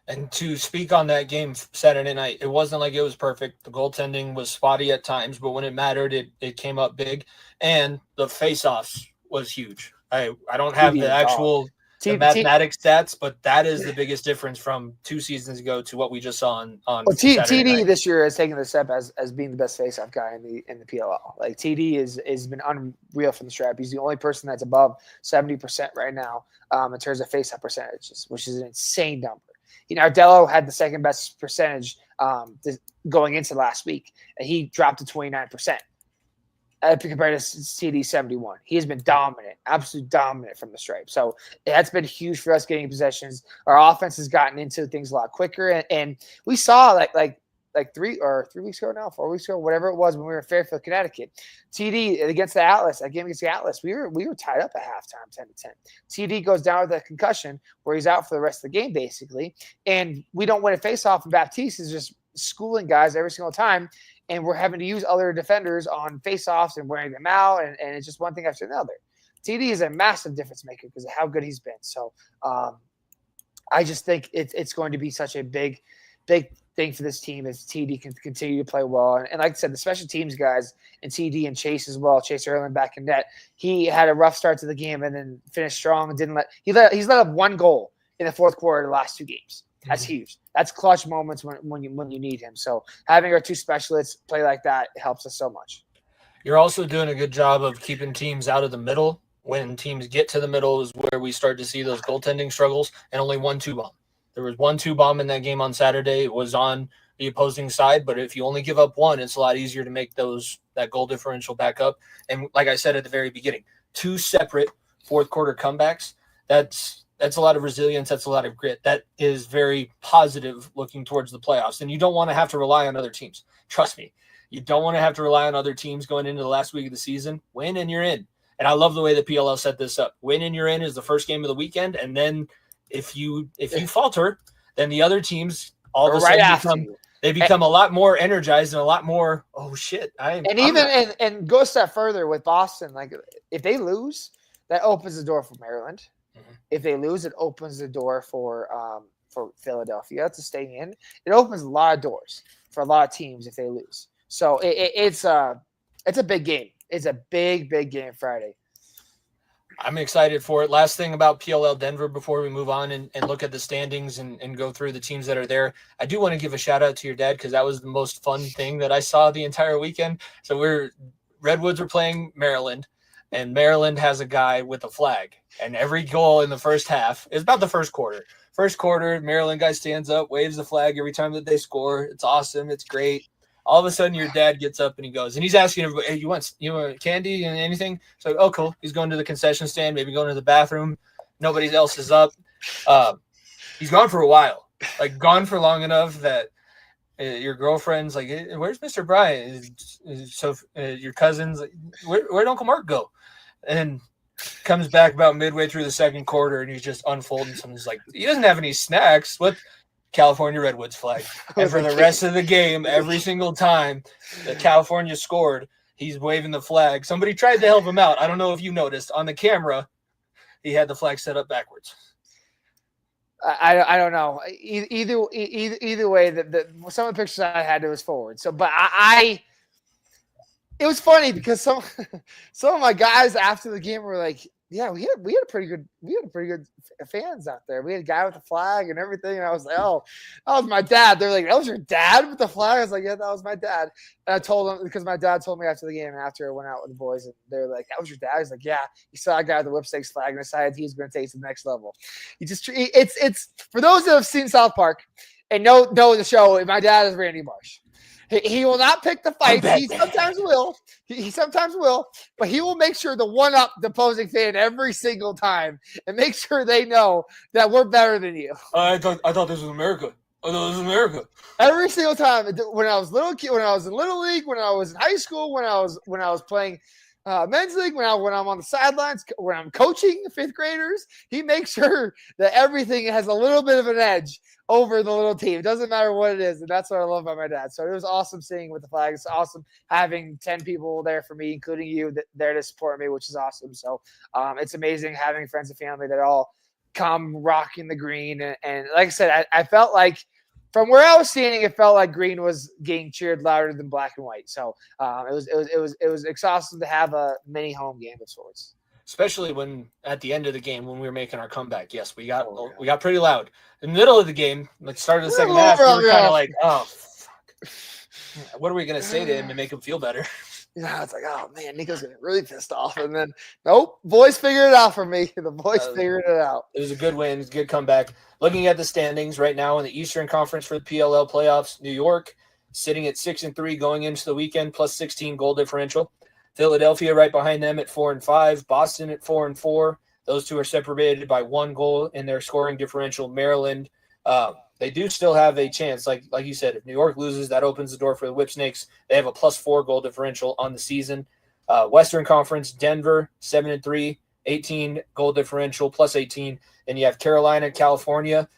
And to speak on that game Saturday night, it wasn't like it was perfect. The goaltending was spotty at times, but when it mattered, it came up big. And the face-offs was huge. I don't have the actual the mathematics stats, but that is the biggest difference from 2 seasons ago to what we just saw on Saturday TD night. this year has taken the step as being the best faceoff guy in the PLL. Like TD has been unreal from the stripe. He's the only person that's above 70% right now in terms of faceoff percentages, which is an insane number. Ardello had the second best percentage going into last week, and he dropped to 29%. Compared to TD 71. He has been dominant, absolutely dominant from the stripe. So that's been huge for us getting possessions. Our offense has gotten into things a lot quicker. And we saw like 3 weeks ago now, 4 weeks ago, whatever it was when we were in Fairfield, Connecticut. TD against the Atlas, that game against the Atlas, we were tied up at halftime 10-10. TD goes down with a concussion where he's out for the rest of the game, basically. And we don't win a faceoff, and Baptiste is just schooling guys every single time. And we're having to use other defenders on faceoffs and wearing them out, and it's just one thing after another. TD is a massive difference maker because of how good he's been. So I just think it's going to be such a big thing for this team as TD can continue to play well. And like I said, the special teams guys and TD and Chase as well, Chase Erland back in net, he had a rough start to the game and then finished strong and he's let up 1 goal in the fourth quarter of the last 2 games. That's huge. That's clutch moments when you need him. So having our 2 specialists play like that helps us so much. You're also doing a good job of keeping teams out of the middle. When teams get to the middle is where we start to see those goaltending struggles, and only 1-2 bomb. There was 1-2 bomb in that game on Saturday. It was on the opposing side, but if you only give up 1, it's a lot easier to make that goal differential back up. And like I said at the very beginning, 2 separate fourth quarter comebacks, that's a lot of resilience. That's a lot of grit. That is very positive looking towards the playoffs. And you don't want to have to rely on other teams. Trust me. You don't want to have to rely on other teams going into the last week of the season. Win and you're in. And I love the way the PLL set this up. Win and you're in is the first game of the weekend. And then if you falter, then the other teams all of a sudden become a lot more energized and a lot more, oh shit. And go a step further with Boston. Like if they lose, that opens the door for Maryland. If they lose, it opens the door for Philadelphia to stay in. It opens a lot of doors for a lot of teams if they lose. So it's a big game. It's a big game Friday. I'm excited for it. Last thing about PLL Denver before we move on and look at the standings and go through the teams that are there. I do want to give a shout out to your dad because that was the most fun thing that I saw the entire weekend. So Redwoods were playing Maryland. And Maryland has a guy with a flag. And every goal in the first half is about the first quarter. First quarter, Maryland guy stands up, waves the flag every time that they score. It's awesome. It's great. All of a sudden, your dad gets up and he goes, and he's asking everybody, hey, you want candy and anything? So, oh, cool. He's going to the concession stand, maybe going to the bathroom. Nobody else is up. He's gone for a while, like gone for long enough that your girlfriend's like, hey, where's Mr. Bryant? So your cousin's like, where'd Uncle Mark go? And comes back about midway through the second quarter, and he's just unfolding something. He's like, he doesn't have any snacks. What? California Redwoods flag. And for the rest of the game, every single time that California scored, he's waving the flag. Somebody tried to help him out. I don't know if you noticed on the camera, he had the flag set up backwards. I don't know. Either way, some of the pictures I had, it was forward. So, but it was funny because some of my guys after the game were like, "Yeah, we had pretty good fans out there. We had a guy with a flag and everything." And I was like, "Oh, that was my dad." They're like, "That was your dad with the flag?" I was like, "Yeah, that was my dad." And I told them because my dad told me after the game, after I went out with the boys, and they were like, "That was your dad?" He's like, "Yeah, he saw a guy with the whipstakes flag and decided he was going to take it to the next level." It's for those that have seen South Park and know the show. My dad is Randy Marsh. He will not pick the fight. He sometimes will. He sometimes will, but he will make sure to one-up the opposing fan every single time and make sure they know that we're better than you. I thought this was America. I thought this was America. Every single time. When I was little kid, when I was in Little League, when I was in high school, when I was playing men's league, when I'm on the sidelines, when I'm coaching fifth graders, he makes sure that everything has a little bit of an edge over the little team. It doesn't matter what it is, and that's what I love about my dad. So it was awesome seeing with the flag. It's awesome having 10 people there for me, including you, there to support me, which is awesome. So it's amazing having friends and family that all come rocking the green. And like I said, I felt like from where I was standing, it felt like green was getting cheered louder than black and white. So it was awesome to have a mini home game of sorts. especially when at the end of the game when we were making our comeback. Yes, we got pretty loud. In the middle of the game, like start of the second half, we were kind of like, oh, fuck. What are we going to say to him to make him feel better? Yeah, it's like, oh man, Nico's getting really pissed off. And then, nope, boys figured it out for me. The boys figured it out. It was a good win. It was a good comeback. Looking at the standings right now in the Eastern Conference for the PLL playoffs, New York sitting at 6-3 going into the weekend, plus 16 goal differential. Philadelphia right behind them at 4-5. Boston at 4-4. Those two are separated by 1 goal in their scoring differential. Maryland, they do still have a chance. Like you said, if New York loses, that opens the door for the Whip Snakes. They have a plus 4 goal differential on the season. Western Conference, Denver, 7-3, 18 goal differential, plus 18. Then you have Carolina, California,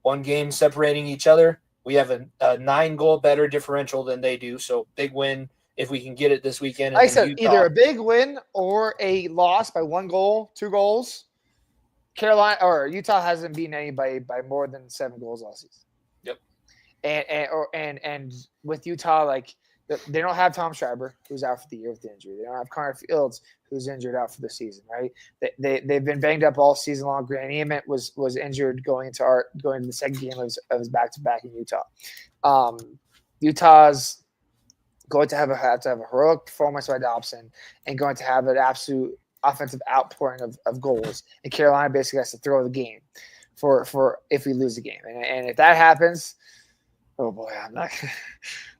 1 game separating each other. We have a 9-goal better differential than they do. So big win if we can get it this weekend. Like I said, either a big win or a loss by 1 goal, 2 goals. Carolina or Utah hasn't beaten anybody by more than 7 goals all season. Yep. And with Utah, like they don't have Tom Schreiber, who's out for the year with the injury. They don't have Connor Fields, who's injured out for the season. Right? They've been banged up all season long. Grant Ament was injured going into the second game of his back-to-back in Utah. Utah's going to have a heroic performance by Dobson and going to have an absolute offensive outpouring of goals, and Carolina basically has to throw the game for if we lose the game, and if that happens, oh boy, I'm not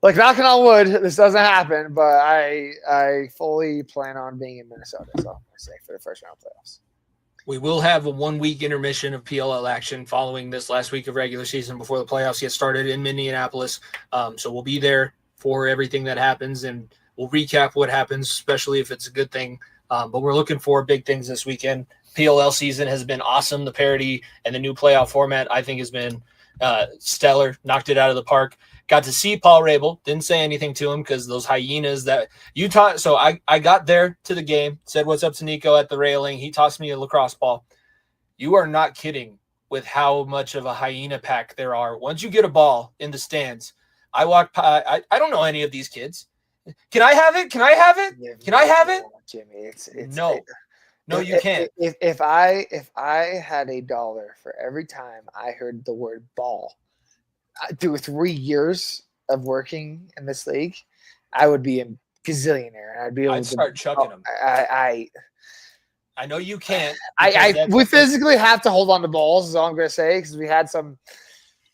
like knocking on wood, this doesn't happen, but I fully plan on being in Minnesota, so I'm going to say for the first round of playoffs. We will have a 1-week intermission of PLL action following this last week of regular season before the playoffs get started in Minneapolis, so we'll be there for everything that happens, and we'll recap what happens, especially if it's a good thing. But we're looking for big things this weekend. PLL season has been awesome. The parity and the new playoff format, I think, has been stellar. Knocked it out of the park. Got to see Paul Rabel. Didn't say anything to him because those hyenas that Utah. So I got there to the game, said what's up to Nico at the railing. He tossed me a lacrosse ball. You are not kidding with how much of a hyena pack there are. Once you get a ball in the stands, I walk by. I don't know any of these kids. Can I have it? Can I have it? Can I have it? Jimmy, it's no, you can't. If I had $1 for every time I heard the word ball, through 3 years of working in this league, I would be a gazillionaire, and I'd be able to start chucking them. I know you can't. We physically have to hold on to balls, is all I'm going to say, because we had some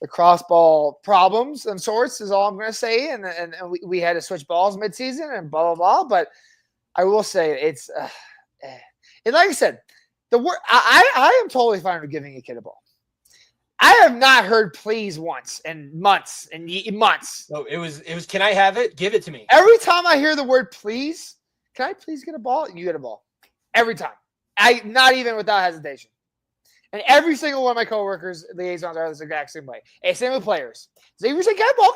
lacrosse ball problems and sorts, is all I'm going to say. And we had to switch balls midseason and blah, blah, blah. But I will say it's and like I said, the word I am totally fine with giving a kid a ball. I have not heard please once in months and months. No, it was can I have it? Give it to me. Every time I hear the word please, can I please get a ball? You get a ball. Every time. Not even without hesitation. And every single one of my coworkers, liaisons are the exact same way. And same with players. So you say, get a ball.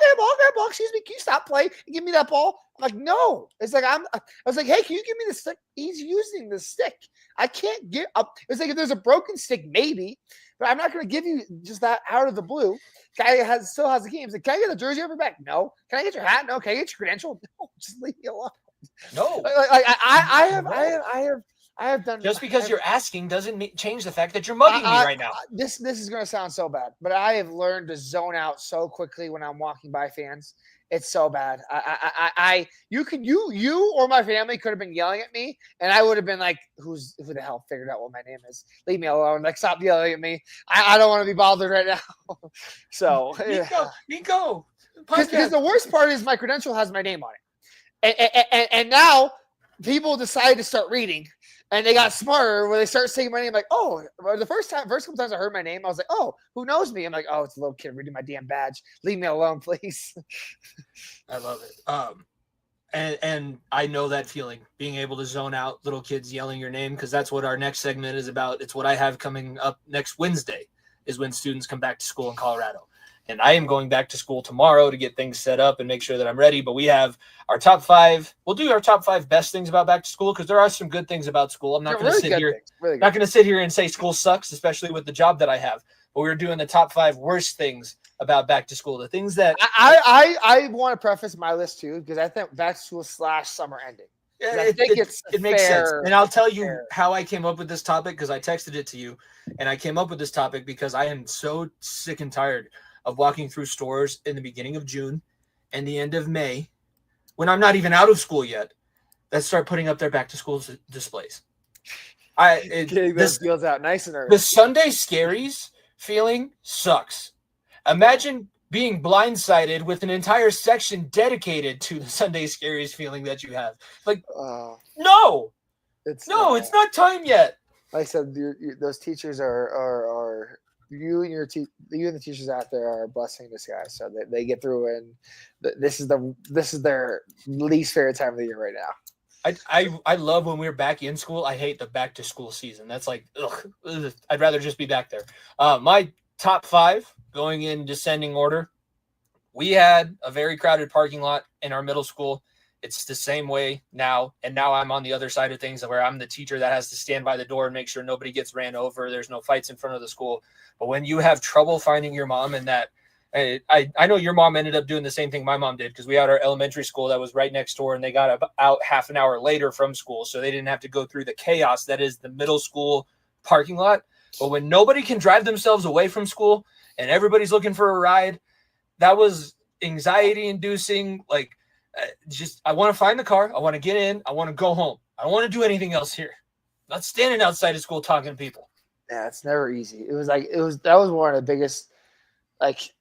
Excuse me, can you stop playing and give me that ball? I'm like, no. It's like I was like, hey, can you give me the stick? He's using the stick. I can't get up. It's like if there's a broken stick, maybe, but I'm not going to give you just that out of the blue. Guy still has the game. He's like, can I get a jersey over your back? No. Can I get your hat? No. Can I get your credential? No. Just leave me alone. No. I have done. Just because you're asking doesn't change the fact that you're mugging me right now. This is going to sound so bad, but I have learned to zone out so quickly when I'm walking by fans. It's so bad. You or my family could have been yelling at me, and I would have been like, who the hell figured out what my name is? Leave me alone. Like, stop yelling at me. I don't want to be bothered right now. So Nico. Because the worst part is my credential has my name on it, and now people decided to start reading. And they got smarter when they start saying my name. Like, oh, the first couple times I heard my name, I was like, oh, who knows me? I'm like, oh, it's a little kid reading my damn badge. Leave me alone, please. I love it. And I know that feeling, being able to zone out little kids yelling your name, because that's what our next segment is about. It's what I have coming up next Wednesday, is when students come back to school in Colorado. And I am going back to school tomorrow to get things set up and make sure that I'm ready. But we have our top 5. We'll do our top 5 best things about back to school, because there are some good things about school. I'm not going to sit here. Not going to sit here and say school sucks, especially with the job that I have. But we're doing the top 5 worst things about back to school. The things that I want to preface my list too, because I think back to school / summer ending. I think it makes sense. And I'll tell you fair. how I came up with this topic, because I texted it to you, and I came up with this topic because I am so sick and tired of walking through stores in the beginning of June and the end of May, when I'm not even out of school yet, that start putting up their back to school displays. Getting those deals out nice and early. The Sunday Scaries feeling sucks. Imagine being blindsided with an entire section dedicated to the Sunday Scaries feeling that you have. Like, no, it's not time yet. Like I said, those teachers are you and the teachers out there are a blessing in disguise. So they get through, and this is their least favorite time of the year right now. I love when we're back in school. I hate the back to school season. That's like, ugh. I'd rather just be back there. My top 5 going in descending order. We had a very crowded parking lot in our middle school. It's the same way now. And now I'm on the other side of things, where I'm the teacher that has to stand by the door and make sure nobody gets ran over. There's no fights in front of the school. But when you have trouble finding your mom, and that, I know your mom ended up doing the same thing my mom did, because we had our elementary school that was right next door, and they got out half an hour later from school, so they didn't have to go through the chaos that is the middle school parking lot. But when nobody can drive themselves away from school and everybody's looking for a ride, that was anxiety inducing. Like, I want to find the car. I want to get in. I want to go home. I don't want to do anything else here. I'm not standing outside of school talking to people. Yeah, it's never easy. That was one of the biggest, like,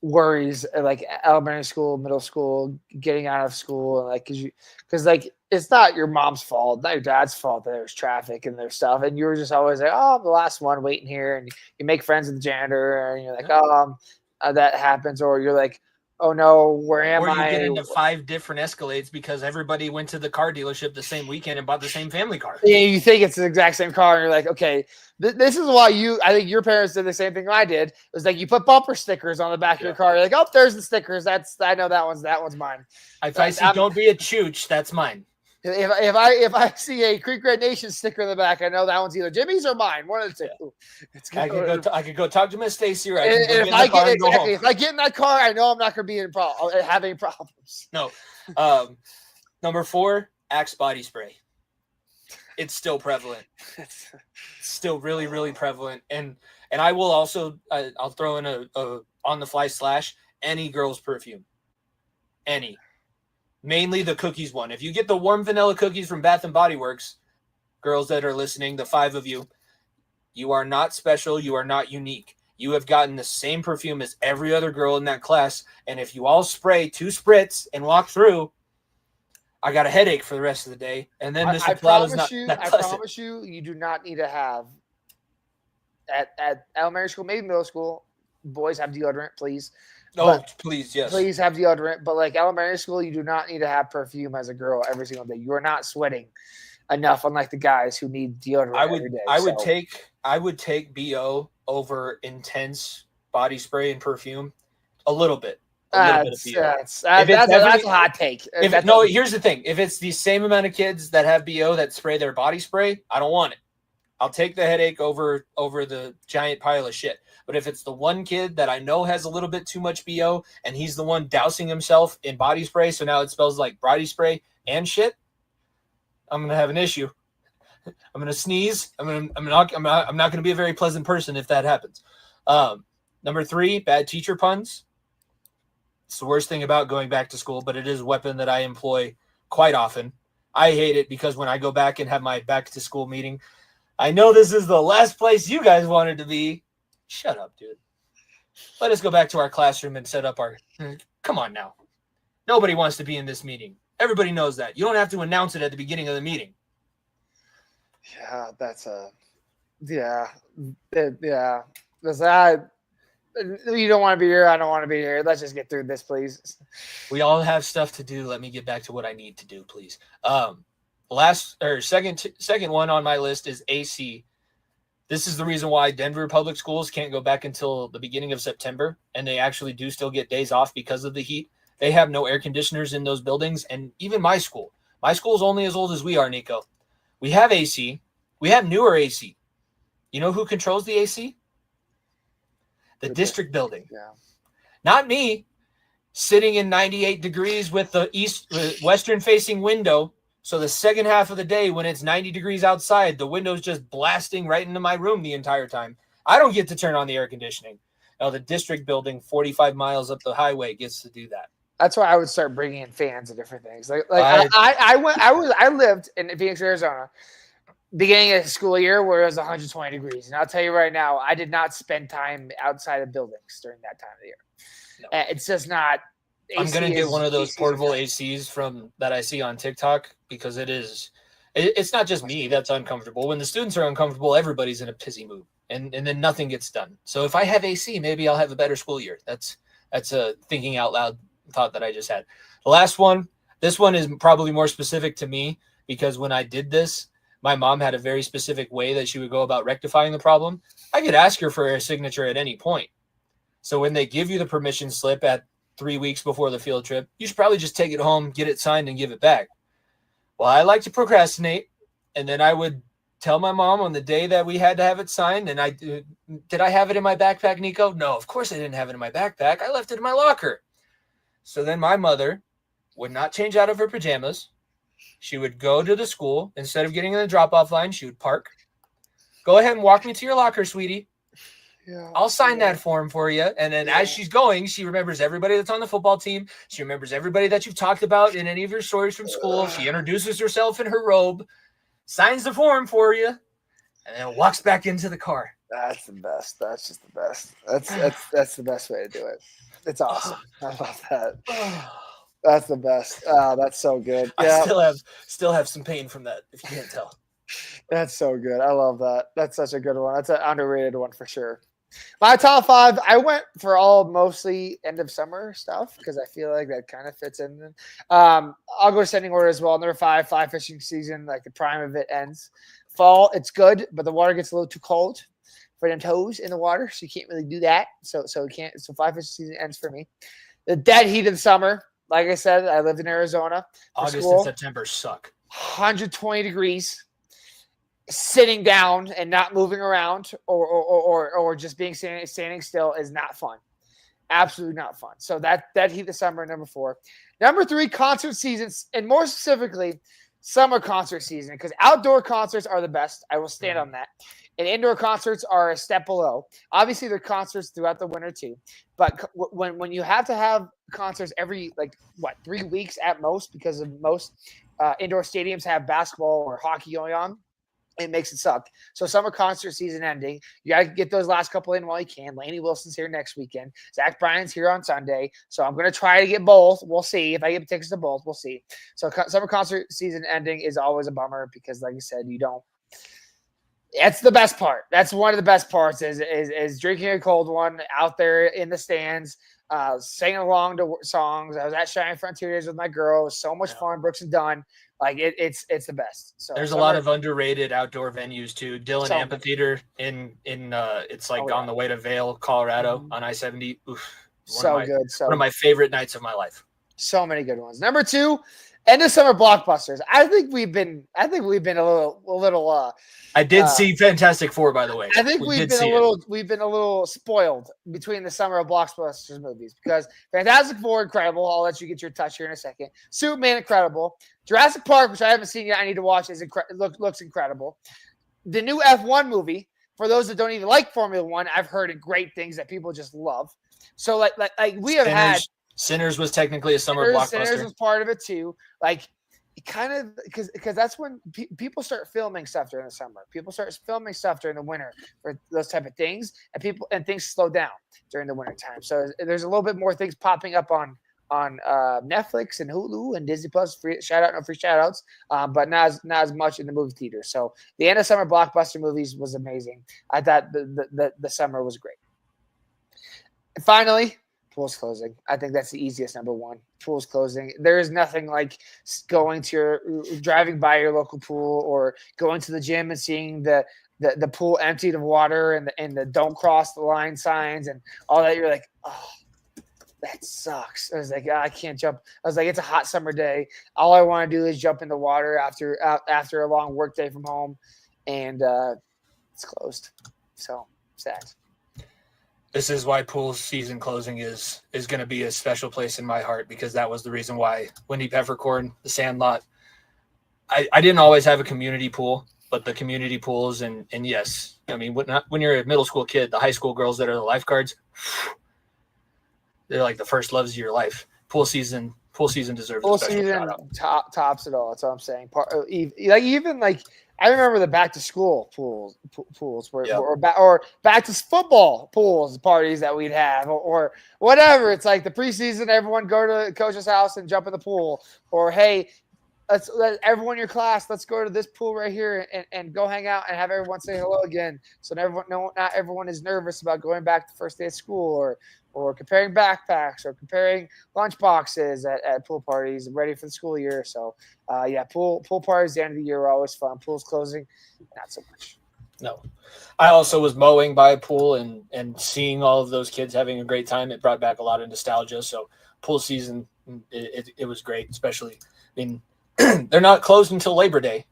worries, like elementary school, middle school, getting out of school, and like, because it's not your mom's fault, not your dad's fault that there's traffic and there's stuff, and you were just always like, oh, I'm the last one waiting here, and you make friends with the janitor, and you're like, that happens, or you're like, oh no, where am I? Or you get into 5 different Escalades because everybody went to the car dealership the same weekend and bought the same family car. Yeah, you think it's the exact same car, and you're like, okay, this is why I think your parents did the same thing I did. It was like you put bumper stickers on the back of your car. You're like, oh, there's the stickers. I know that one's mine. If I see "Don't be a chooch," that's mine. If I see a Creek Red Nation sticker in the back, I know that one's either Jimmy's or mine. One of the two. I could go talk to Miss Stacy, or if I get in that car, I know I'm not going to be have any problems. No. Number 4, Axe body spray. It's still prevalent. It's still really, really prevalent. And I will also I'll throw in a on the fly / any girl's perfume. Any. Mainly the cookies one. If you get the warm vanilla cookies from Bath and Body Works, girls that are listening, the 5 of you, you are not special. You are not unique. You have gotten the same perfume as every other girl in that class. And if you all spray 2 spritz and walk through, I got a headache for the rest of the day. And then I promise you, you do not need to have at elementary school, maybe middle school, boys have deodorant, please. Please, yes. Please have deodorant. But like elementary school, you do not need to have perfume as a girl every single day. You are not sweating enough, unlike the guys who need deodorant every day. I would take BO over intense body spray and perfume a little bit. That's a hot take. Here's the thing. If it's the same amount of kids that have BO that spray their body spray, I don't want it. I'll take the headache over the giant pile of shit. But if it's the one kid that I know has a little bit too much BO and he's the one dousing himself in body spray, so now it smells like body spray and shit, I'm gonna have an issue. I'm gonna sneeze. I'm not gonna be a very pleasant person if that happens. Number 3, bad teacher puns. It's the worst thing about going back to school, but it is a weapon that I employ quite often. I hate it because when I go back and have my back to school meeting, I know this is the last place you guys wanted to be. Shut up, dude. Let us go back to our classroom and set up our... Come on now. Nobody wants to be in this meeting. Everybody knows that. You don't have to announce it at the beginning of the meeting. Yeah, that's a... Yeah. Yeah. You don't want to be here. I don't want to be here. Let's just get through this, please. We all have stuff to do. Let me get back to what I need to do, please. Second one on my list is AC. This is the reason why Denver public schools can't go back until the beginning of September, and they actually do still get days off because of the heat. They have no air conditioners in those buildings, and even my school is only as old as we are, Nico. We have AC. We have newer AC. You know who controls the AC? The district building. Yeah. Not me, sitting in 98 degrees with the western facing window, So the second half of the day, when it's 90 degrees outside, the window's just blasting right into my room the entire time. I don't get to turn on the air conditioning. Now, the district building 45 miles up the highway gets to do that. That's why I would start bringing in fans and different things. I lived in Phoenix, Arizona, beginning of the school year where it was 120 degrees. And I'll tell you right now, I did not spend time outside of buildings during that time of the year. No. It's just not. I'm going to get one of those portable ACs from that I see on TikTok because it's not just me that's uncomfortable. When the students are uncomfortable, everybody's in a pissy mood and then nothing gets done. So if I have AC, maybe I'll have a better school year. That's a thinking out loud thought that I just had. The last one, this one is probably more specific to me because when I did this, my mom had a very specific way that she would go about rectifying the problem. I could ask her for a signature at any point. So when they give you the permission slip at 3 weeks before the field trip, you should probably just take it home, get it signed, and give it back. Well, I like to procrastinate, and then I would tell my mom on the day that we had to have it signed, and did I have it in my backpack, Nico? No, of course I didn't have it in my backpack. I left it in my locker. So then my mother would not change out of her pajamas. She would go to the school. Instead of getting in the drop-off line, she would park. Go ahead and walk me to your locker, sweetie. Yeah, I'll sign that form for you. And then as she's going, she remembers everybody that's on the football team. She remembers everybody that you've talked about in any of your stories from school. She introduces herself in her robe, signs the form for you, and then walks back into the car. That's the best. That's just the best. That's the best way to do it. It's awesome. I love that. That's the best. Oh, that's so good. Yeah. I still have some pain from that, if you can't tell. That's so good. I love that. That's such a good one. That's an underrated one for sure. My top 5, I went for all mostly end of summer stuff because I feel like that kind of fits in. I'll go descending order as well. Number 5, fly fishing season, like the prime of it ends. Fall, it's good, but the water gets a little too cold for them toes in the water, so you can't really do that. So fly fishing season ends for me. The dead heat of the summer, like I said, I lived in Arizona. August and September suck. 120 degrees. Sitting down and not moving around or just being standing still is not fun. Absolutely not fun. So that heat the summer, number 4. Number 3, concert seasons, and more specifically, summer concert season, because outdoor concerts are the best. I will stand on that. And indoor concerts are a step below. Obviously, there are concerts throughout the winter too. But when you have to have concerts every 3 weeks at most, because of most indoor stadiums have basketball or hockey going on, it makes it suck. So summer concert season ending. You got to get those last couple in while you can. Lainey Wilson's here next weekend. Zach Bryan's here on Sunday. So I'm going to try to get both. We'll see. If I get tickets to both, we'll see. So summer concert season ending is always a bummer because, like you said, you don't. That's the best part. That's one of the best parts is drinking a cold one out there in the stands, singing along to songs. I was at Shining Frontier Days with my girl. It was so much fun. Brooks and Dunn. Like it's the best. So there's a lot of underrated outdoor venues too. Dillon Amphitheater in it's on the way to Vail, Colorado on I-70. One of my favorite nights of my life. So many good ones. Number 2, end of summer blockbusters. I think we've been a little. I did see Fantastic Four, by the way. I think we've been a little spoiled between the summer of blockbusters movies because Fantastic Four, incredible. I'll let you get your touch here in a second. Superman, incredible. Jurassic Park, which I haven't seen yet, I need to watch. Looks incredible. The new F1 movie. For those that don't even like Formula One, I've heard great things that people just love. So like we have had. Sinners was technically a summer blockbuster. Sinners was part of it too. Like, kind of because that's when people start filming stuff during the summer. People start filming stuff during the winter for those type of things, and things slow down during the winter time. So there's a little bit more things popping up on Netflix and Hulu and Disney Plus. Free shout outs, but not as much in the movie theater. So the end of summer blockbuster movies was amazing. I thought the summer was great. And finally, pools closing. I think that's the easiest number 1. Pools closing. There is nothing like driving by your local pool or going to the gym and seeing the pool emptied of water and the don't cross the line signs and all that. You're like, oh, that sucks. I was like, I can't jump. I was like, it's a hot summer day. All I want to do is jump in the water after a long work day from home, and it's closed. So sad. This is why pool season closing is going to be a special place in my heart because that was the reason why Wendy Peppercorn, The Sandlot, I didn't always have a community pool, but the community pools and yes, I mean when you're a middle school kid, the high school girls that are the lifeguards, they're like the first loves of your life. Pool season deserves Pool a special season shout out. tops it all. That's what I'm saying. Even I remember the back to school pools or back to football pools parties that we'd have or whatever. It's like the preseason, everyone go to coach's house and jump in the pool, or hey, let everyone in your class, let's go to this pool right here and go hang out and have everyone say hello again. So not everyone is nervous about going back the first day of school or comparing backpacks or comparing lunch boxes at pool parties ready for the school year. So pool parties at the end of the year are always fun. Pools closing, not so much. No. I also was mowing by a pool and seeing all of those kids having a great time. It brought back a lot of nostalgia. So pool season, it was great, especially, I mean, they're not closed until Labor Day.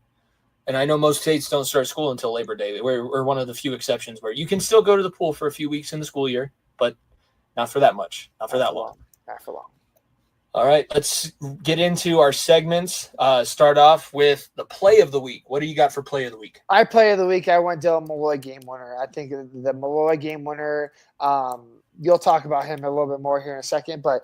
And I know most states don't start school until Labor Day. We're one of the few exceptions where you can still go to the pool for a few weeks in the school year, but not for that much, not for that long. Not for long. All right, let's get into our segments. Start off with the play of the week. What do you got for play of the week? Play of the week, I went Dylan Malloy game winner. I think the Malloy game winner, you'll talk about him a little bit more here in a second, but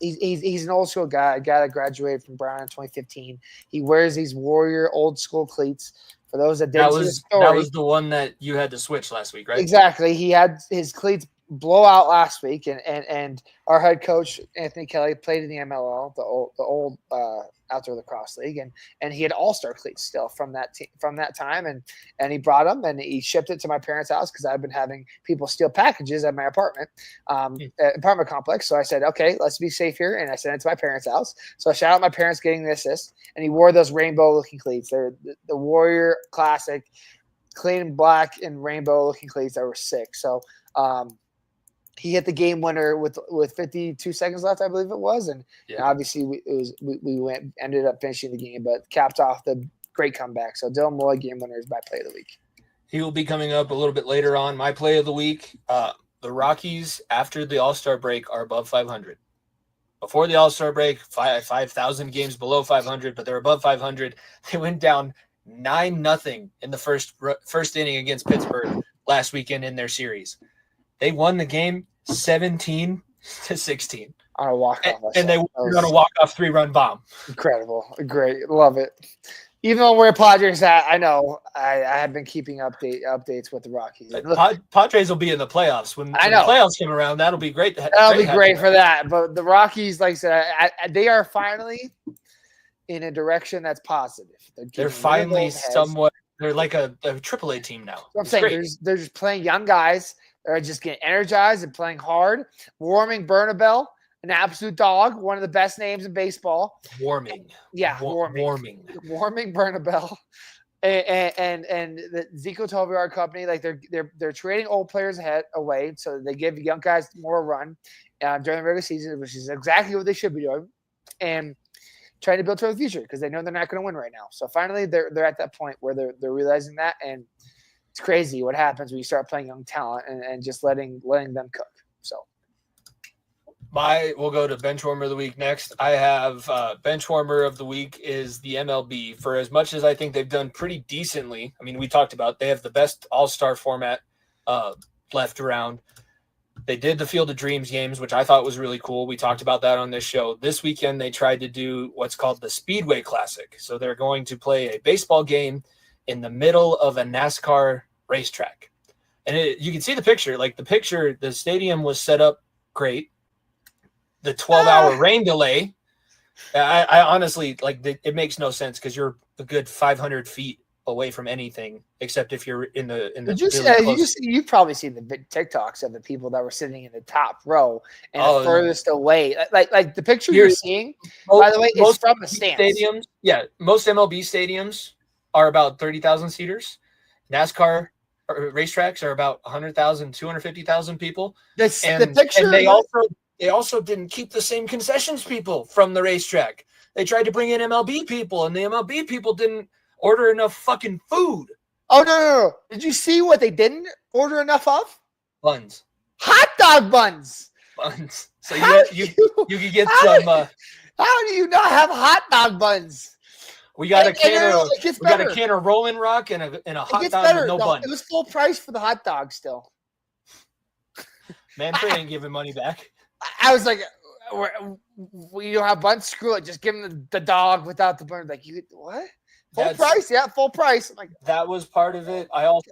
He's an old school guy, a guy that graduated from Brown in 2015. He wears these Warrior old school cleats. For those that didn't see the story, that was the one that you had to switch last week, right? Exactly. He had his cleats blow out last week, and our head coach Anthony Kelly played in the MLL, the old outdoor lacrosse league, and he had all-star cleats still from that time, and he brought them and he shipped it to my parents' house because I've been having people steal packages at my apartment complex. So I said, okay, let's be safe here, and I sent it to my parents' house. So I shout out my parents getting the assist, and he wore those rainbow-looking cleats. They're the Warrior classic, clean black and rainbow-looking cleats that were sick. So he hit the game winner with 52 seconds left, I believe it was, and obviously we ended up finishing the game, but capped off the great comeback. So Dylan Malloy game winner is my play of the week. He will be coming up a little bit later on. My play of the week: the Rockies after the All-Star break are above 500. Before the All-Star break, 5,000 games below 500, but they're above 500. They went down 9-0 in the first inning against Pittsburgh last weekend in their series. They won the game 17-16 on a walk-off. And they were on a walk-off 3-run bomb. Incredible. Great. Love it. Even though we're Padres, I know I have been keeping updates with the Rockies. Padres will be in the playoffs. When the playoffs come around, that'll be great. That'll be great for that. But the Rockies, like I said, they are finally in a direction that's positive. They're finally somewhat – they're like a AAA team now. So I'm saying they're just playing young guys. They're just getting energized and playing hard. Warming Bernabel, an absolute dog, one of the best names in baseball. Warming. Warming Bernabel. And the Zico 12-yard company, like they're trading old players away, so they give young guys more run during the regular season, which is exactly what they should be doing, and trying to build for the future because they know they're not going to win right now. So finally, they're at that point where they're realizing that, and it's crazy what happens when you start playing young talent and just letting them cook. So we'll go to Benchwarmer of the week next. I have Benchwarmer of the week is the MLB. For as much as I think they've done pretty decently, I mean, we talked about they have the best all-star format left around. They did the Field of Dreams games, which I thought was really cool. We talked about that on this show. This weekend, they tried to do what's called the Speedway Classic. So they're going to play a baseball game in the middle of a NASCAR racetrack. And you can see the picture. Like the stadium was set up great. The 12-hour rain delay, I honestly, it makes no sense because you're a good 500 feet away from anything except if you're in the you've probably seen the big TikToks of the people that were sitting in the top row and the furthest away. Like the picture you're seeing, by the way, is from the stands. Stadiums, most MLB stadiums are about 30,000 seaters. NASCAR racetracks are about 100,000, 250,000 people. The picture. And they also didn't keep the same concessions people from the racetrack. They tried to bring in MLB people, and the MLB people didn't order enough fucking food. Oh, no. Did you see what they didn't order enough of? Buns. Hot dog buns. So you could get some How do you not have hot dog buns? We got a And can of Rolling Rock and a hot dog with no bun. It was full price for the hot dog still. Manfred ain't giving money back. I was like, we don't have buns. Screw it. Just give him the dog without the bun. Like, you what? Full price? Yeah, full price. I'm like, that was part of it. I also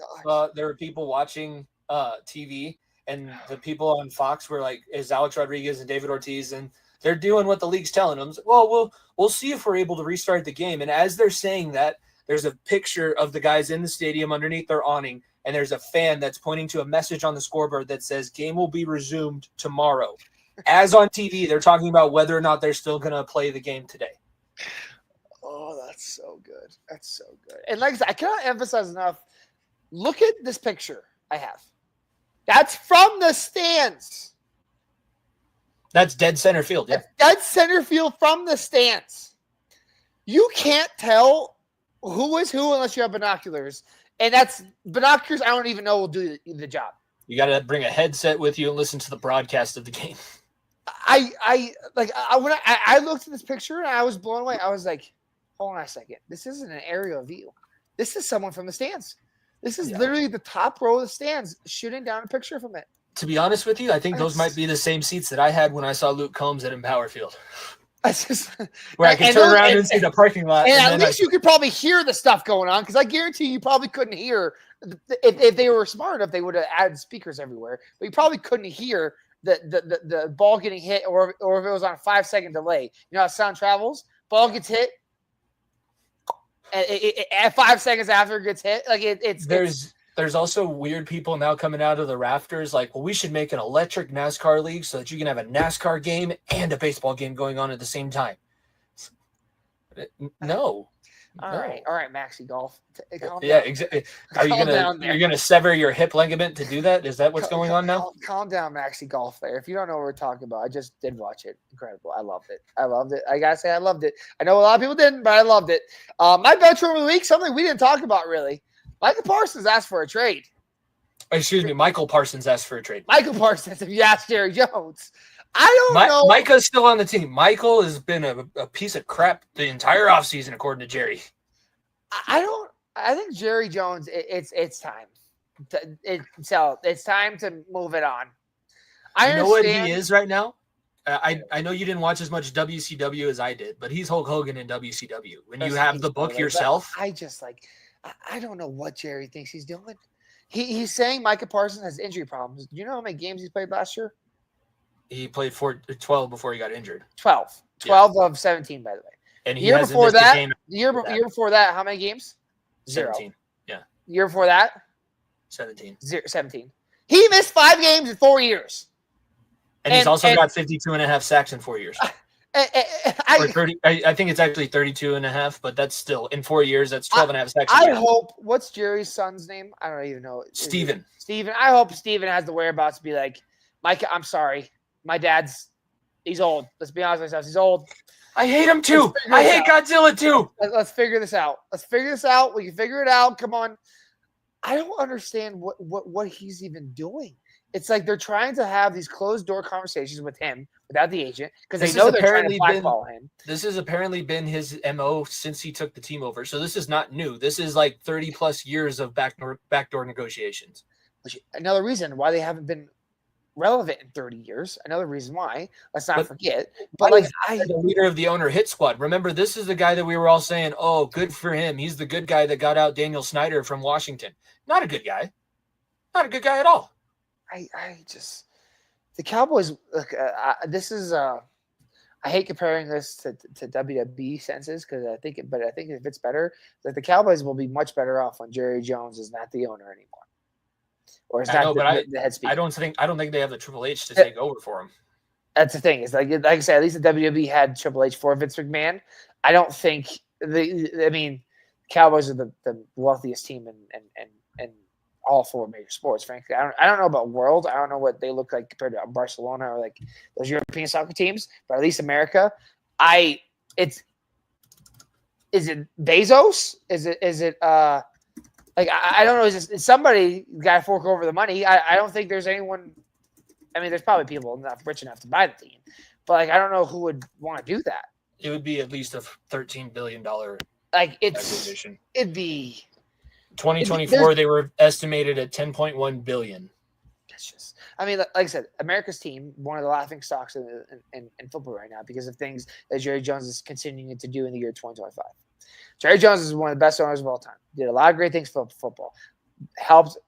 there were people watching TV, and the people on Fox were like, "Is Alex Rodriguez and David Ortiz?" And they're doing what the league's telling them. Well, we'll see if we're able to restart the game. And as they're saying that, there's a picture of the guys in the stadium underneath their awning, and there's a fan that's pointing to a message on the scoreboard that says, "Game will be resumed tomorrow." As on TV, they're talking about whether or not they're still going to play the game today. Oh, that's so good. That's so good. And like I said, I cannot emphasize enough. Look at this picture I have. That's from the stands. That's dead center field. Yeah. Dead center field from the stands. You can't tell who is who unless you have binoculars. And that's binoculars I don't even know will do the job. You got to bring a headset with you and listen to the broadcast of the game. I looked at this picture and I was blown away. I was like, hold on a second. This isn't an aerial view. This is someone from the stands. This is literally the top row of the stands shooting down a picture from it. To be honest with you, I think those might be the same seats that I had when I saw Luke Combs at Empower Field. Where I could turn around and see the parking lot. And at least you could probably hear the stuff going on, because I guarantee you probably couldn't hear. If they were smart enough, they would have added speakers everywhere. But you probably couldn't hear the ball getting hit, or if it was on a 5-second delay. You know how sound travels? Ball gets hit. At 5 seconds after it gets hit, like there's also weird people now coming out of the rafters like, well, we should make an electric NASCAR league so that you can have a NASCAR game and a baseball game going on at the same time. No. All right, Maxi Golf. Yeah, exactly. You're gonna sever your hip ligament to do that? Is that what's going on now? Calm down, Maxi Golf. There. If you don't know what we're talking about, I just did watch it. Incredible. I loved it. I gotta say, I loved it. I know a lot of people didn't, but I loved it. My benchwarmer of the week, something we didn't talk about really. Michael Parsons asked for a trade. Excuse me, Michael Parsons asked for a trade. Michael Parsons, if you ask Jerry Jones. I don't know. Micah's still on the team. Michael has been a piece of crap the entire offseason, according to Jerry. I think Jerry Jones, it's time. It's time to move it on. I know what he is right now? I know you didn't watch as much WCW as I did, but he's Hulk Hogan in WCW. When you have the book yourself. I don't know what Jerry thinks he's doing. He's saying Micah Parsons has injury problems. Do you know how many games he played last year? He played 12 before he got injured. 12 of 17, by the way. And the year before that, year before that, how many games? 17. Yeah. Year before that? 17. 17. He missed 5 games in 4 years. And he's also got 52.5 sacks in 4 years. I think it's actually 32.5, but that's still in 4 years. That's 12.5 sacks. I hope. What's Jerry's son's name? I don't even know. Steven. I hope Steven has the whereabouts to be like, Mike, I'm sorry. My dad's, he's old. Let's be honest with ourselves. He's old. I hate him too. I hate Godzilla too. Let's figure this out. We can figure it out. Come on. I don't understand what he's even doing. It's like they're trying to have these closed door conversations with him without the agent because they know they're trying to blackball him. This has apparently been his MO since he took the team over. So this is not new. This is like 30 plus years of backdoor negotiations. Another reason why they haven't been relevant in 30 years. Another reason why. Let's not forget. But the leader of the owner hit squad. Remember, this is the guy that we were all saying, "Oh, good for him. He's the good guy that got out Daniel Snyder from Washington." Not a good guy. Not a good guy at all. The Cowboys. Look, this is. I hate comparing this to WWE senses because I think if it's better, that the Cowboys will be much better off when Jerry Jones is not the owner anymore. Or is that the head speaker? I don't think they have the Triple H to take over for him. That's the thing. It's like I said, at least the WWE had Triple H for Vince McMahon. I don't think Cowboys are the wealthiest team in all 4 major sports. Frankly, I don't know about world. I don't know what they look like compared to Barcelona or like those European soccer teams. But at least America, is it Bezos? Is it I don't know. Is somebody got to fork over the money? I don't think there's anyone. I mean, there's probably people not rich enough to buy the team, but I don't know who would want to do that. It would be at least a $13 billion Like acquisition. It'd be 2024. They were estimated at 10.1 billion. It's just, I mean, like I said, America's team, one of the laughing stocks in football right now because of things that Jerry Jones is continuing to do in the year 2025. Jerry Jones is one of the best owners of all time. Did a lot of great things for football. Helped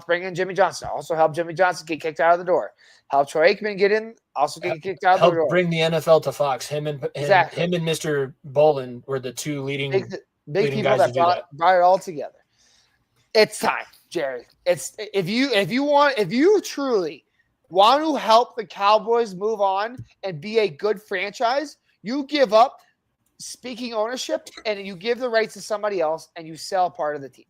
bring in Jimmy Johnson. Also helped Jimmy Johnson get kicked out of the door. Helped Troy Aikman get in. Also get kicked out of the door. Helped bring the NFL to Fox. Him and Mr. Bolin were the two leading people that brought it all together. It's time, Jerry. It's if you truly want to help the Cowboys move on and be a good franchise, you give up speaking ownership and you give the rights to somebody else and you sell part of the team.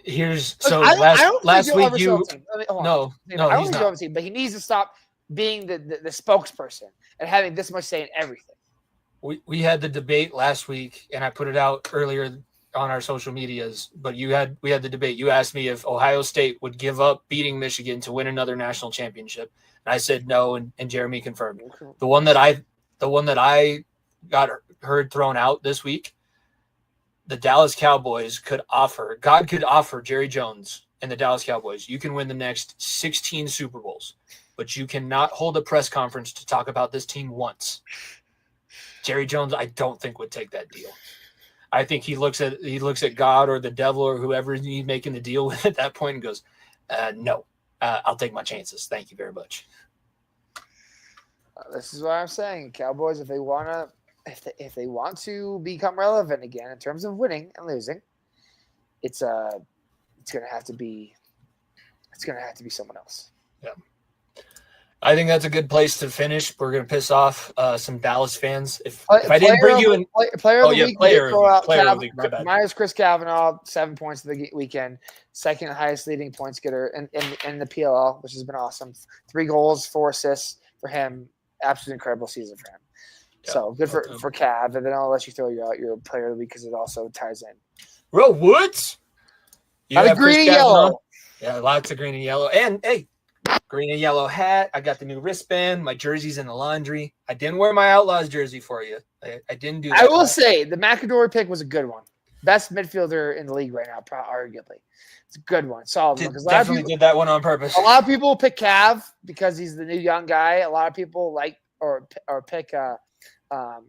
Last week you no I don't think he's but he needs to stop being the spokesperson and having this much say in everything. We had the debate last week and I put it out earlier on our social medias, but we had the debate. You asked me if Ohio State would give up beating Michigan to win another national championship. And I said no, and Jeremy confirmed. Okay. The one that I got heard thrown out this week, the Dallas Cowboys could offer Jerry Jones and the Dallas Cowboys, you can win the next 16 Super Bowls, but you cannot hold a press conference to talk about this team once. Jerry Jones, I don't think would take that deal. I think he looks at God or the devil or whoever he's making the deal with at that point and goes, no, I'll take my chances. Thank you very much. This is what I'm saying. Cowboys, if they want to become relevant again in terms of winning and losing, it's gonna have to be someone else. Yeah. I think that's a good place to finish. We're going to piss off some Dallas fans. If I didn't bring you in, player of the week, player of the week. My bad. Minus Chris Kavanaugh, 7 points of the weekend, second highest leading points getter in the PLL, which has been awesome. 3 goals, 4 assists for him. Absolutely incredible season for him. Yeah, so good for Cav. And then I'll let you throw your player of the week because it also ties in. Bro, Woods. You have green and yellow. Yeah, lots of green and yellow. And hey. Green and yellow hat. I got the new wristband. My jersey's in the laundry. I didn't wear my Outlaws jersey for you. I didn't do that. I will say the McAdory pick was a good one. Best midfielder in the league right now, arguably. It's a good one. Solid one. Definitely did that one on purpose. A lot of people pick Cav because he's the new young guy. A lot of people pick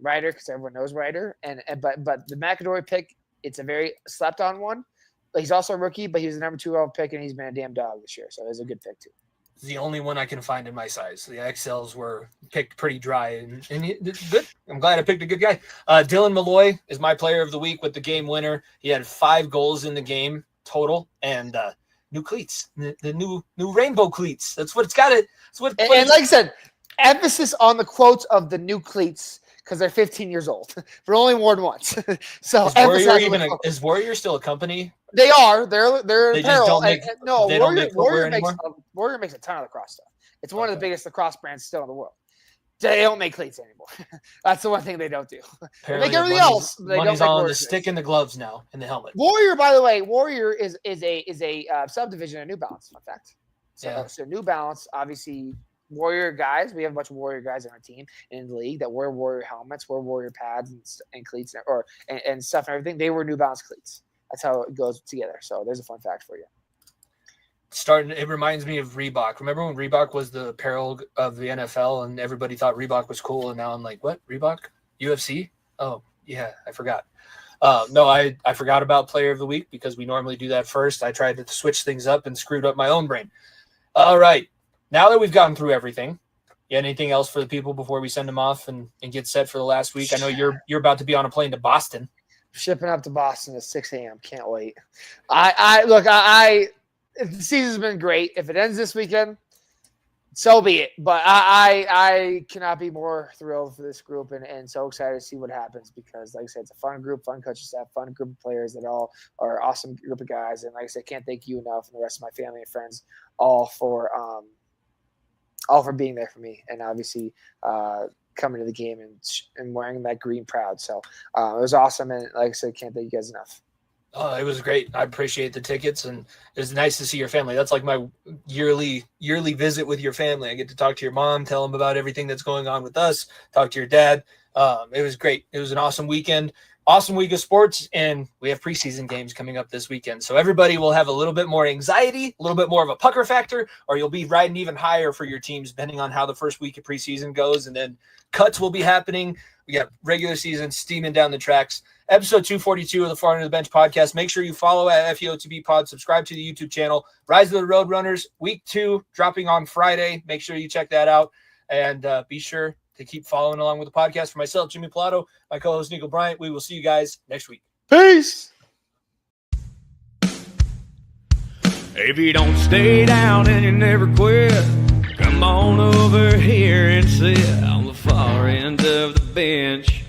Ryder because everyone knows Ryder. But the McAdory pick, it's a very slept on one. But he's also a rookie, but he was the number 2 overall pick and he's been a damn dog this year. So it's a good pick too. The only one I can find in my size. The XLs were picked pretty dry, and it's good. I'm glad I picked a good guy. Dylan Malloy is my player of the week with the game winner. He had 5 goals in the game total, and new cleats, the new rainbow cleats. That's what it's got. And like I said, emphasis on the quotes of the new cleats because they're 15 years old. They're only worn once. So is Warrior still a company? They are. They're they apparel. Warrior makes a ton of lacrosse stuff. It's one of the biggest lacrosse brands still in the world. They don't make cleats anymore. That's the one thing they don't do. They make everything else. They money's don't all on the stick and the gloves now and the helmet. Warrior, by the way, is a subdivision of New Balance. Fun fact. So New Balance, obviously, Warrior guys. We have a bunch of Warrior guys on our team in the league that wear Warrior helmets, wear Warrior pads and cleats and stuff and everything. They wear New Balance cleats. That's how it goes together. So there's a fun fact for you. It reminds me of Reebok. Remember when Reebok was the apparel of the NFL and everybody thought Reebok was cool? And now I'm like, what? Reebok? UFC? Oh, yeah, I forgot. No, I forgot about player of the week because we normally do that first. I tried to switch things up and screwed up my own brain. All right. Now that we've gotten through everything, you got anything else for the people before we send them off and get set for the last week? I know you're about to be on a plane to Boston. Shipping up to Boston at 6 a.m. Can't wait. The season's been great. If it ends this weekend, so be it. But I cannot be more thrilled for this group and so excited to see what happens because, like I said, it's a fun group, fun coaching staff, fun group of players that all are an awesome group of guys. And like I said, can't thank you enough and the rest of my family and friends all for being there for me and obviously coming to the game and wearing that green proud. So it was awesome. And like I said, can't thank you guys enough. Oh, it was great. I appreciate the tickets and it was nice to see your family. That's like my yearly visit with your family. I get to talk to your mom, tell them about everything that's going on with us, talk to your dad. It was great. It was an awesome weekend. Awesome week of sports, and we have preseason games coming up this weekend. So everybody will have a little bit more anxiety, a little bit more of a pucker factor, or you'll be riding even higher for your teams, depending on how the first week of preseason goes. And then cuts will be happening. We got regular season steaming down the tracks. Episode 242 of the Far End of the Bench podcast. Make sure you follow at FEOTB Pod. Subscribe to the YouTube channel. Rise of the Road Runners, week 2, dropping on Friday. Make sure you check that out. And be sure to keep following along with the podcast. For myself, Jimmy Pilato, my co-host Nico Bryant, we will see you guys next week. Peace. If you don't stay down and you never quit, come on over here and sit on the far end of the bench.